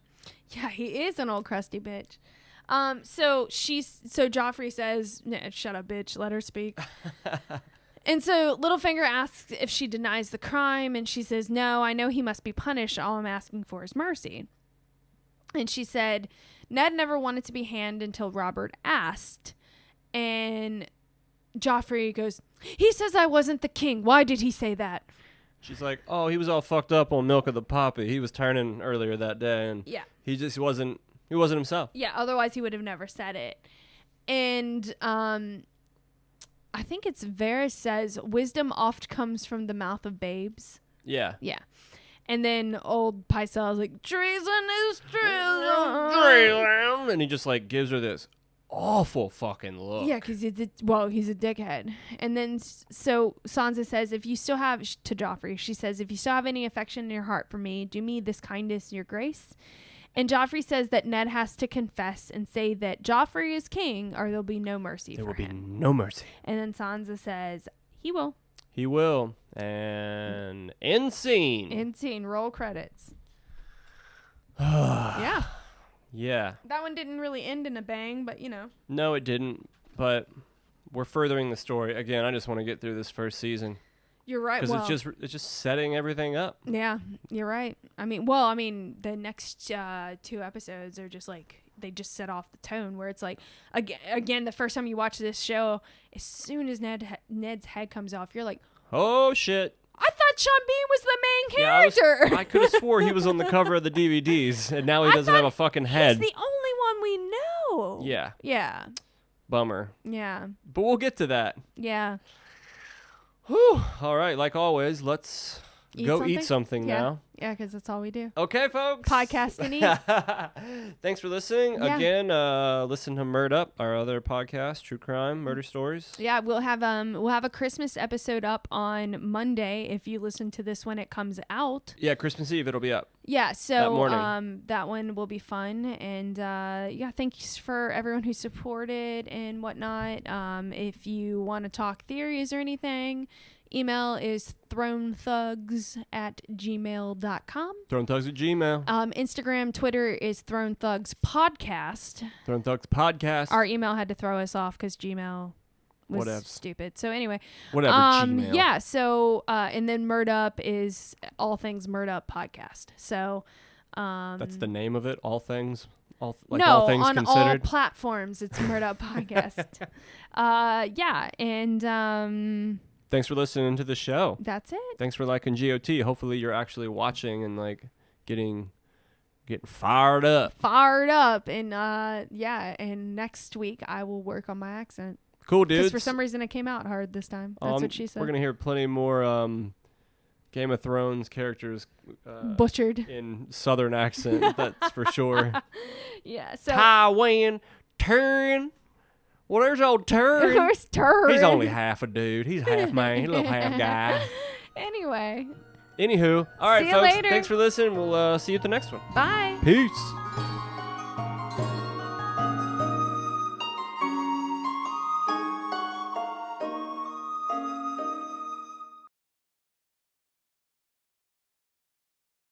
Yeah, he is an old crusty bitch. So Joffrey says, shut up, bitch, let her speak. And so Littlefinger asks if she denies the crime, and she says, no, I know he must be punished. All I'm asking for is mercy. And she said, Ned never wanted to be Hand until Robert asked. And Joffrey goes, he says I wasn't the king. Why did he say that? She's like, oh, he was all fucked up on Milk of the Poppy. He was turning earlier that day. And he just wasn't himself. Yeah, otherwise he would have never said it. And I think it's Varys says, wisdom oft comes from the mouth of babes. Yeah. Yeah. And then old Pycelle's like, treason is treason. And he just like gives her this awful fucking look. Yeah, because he's a dickhead. And then so Sansa says, if you still have, to Joffrey, she says, if you still have any affection in your heart for me, do me this kindness, your grace. And Joffrey says that Ned has to confess and say that Joffrey is king or there'll be no mercy for him. There will be no mercy. And then Sansa says, he will. He will. And end scene. End scene. Roll credits. Yeah. That one didn't really end in a bang, but No, it didn't. But we're furthering the story. Again, I just want to get through this first season. You're right. Because it's just setting everything up. Yeah, you're right. I mean, the next 2 episodes are just like, they just set off the tone where it's like, again, the first time you watch this show, as soon as Ned's head comes off, you're like, oh shit. I thought Sean Bean was the main character. I could have swore he was on the cover of the DVDs, and now he doesn't have a fucking head. He's the only one we know. Yeah. Yeah. Bummer. Yeah. But we'll get to that. Yeah. Whew. All right. Like always, let's eat something now. Yeah, because that's all we do. Okay, folks. Podcast and eat. Thanks for listening. Yeah. Again, listen to Murd Up, our other podcast, true crime, murder stories. Yeah, we'll have a Christmas episode up on Monday. If you listen to this when it comes out. Yeah, Christmas Eve, it'll be up. Yeah, so that morning. That one will be fun. And yeah, thanks for everyone who supported and whatnot. If you want to talk theories or anything, email is thronethugs@gmail.com. Thronethugs@gmail. Instagram, Twitter is Throne Thugs Podcast. Throne Thugs Podcast. Our email had to throw us off because Gmail was Whatever. stupid. So anyway. Whatever, Gmail. Yeah, so and then Murd Up is all things Murd Up Podcast. So that's the name of it, all things all things on considered. all platforms it's Murd Up Podcast. Yeah, and thanks for listening to the show. That's it. Thanks for liking GOT. Hopefully you're actually watching and like getting fired up. And and next week I will work on my accent. Cool, dudes. Because for some reason it came out hard this time. That's what she said. We're gonna hear plenty more Game of Thrones characters butchered in Southern accent. That's for sure. Yeah. So Tywin, Tyrion. Well, there's old Tyrion. There's Tyrion. He's only half a dude. He's half man. He's a little half guy. Anyway. Anywho, all right, See you folks. later. Thanks for listening. We'll see you at the next one. Bye. Peace.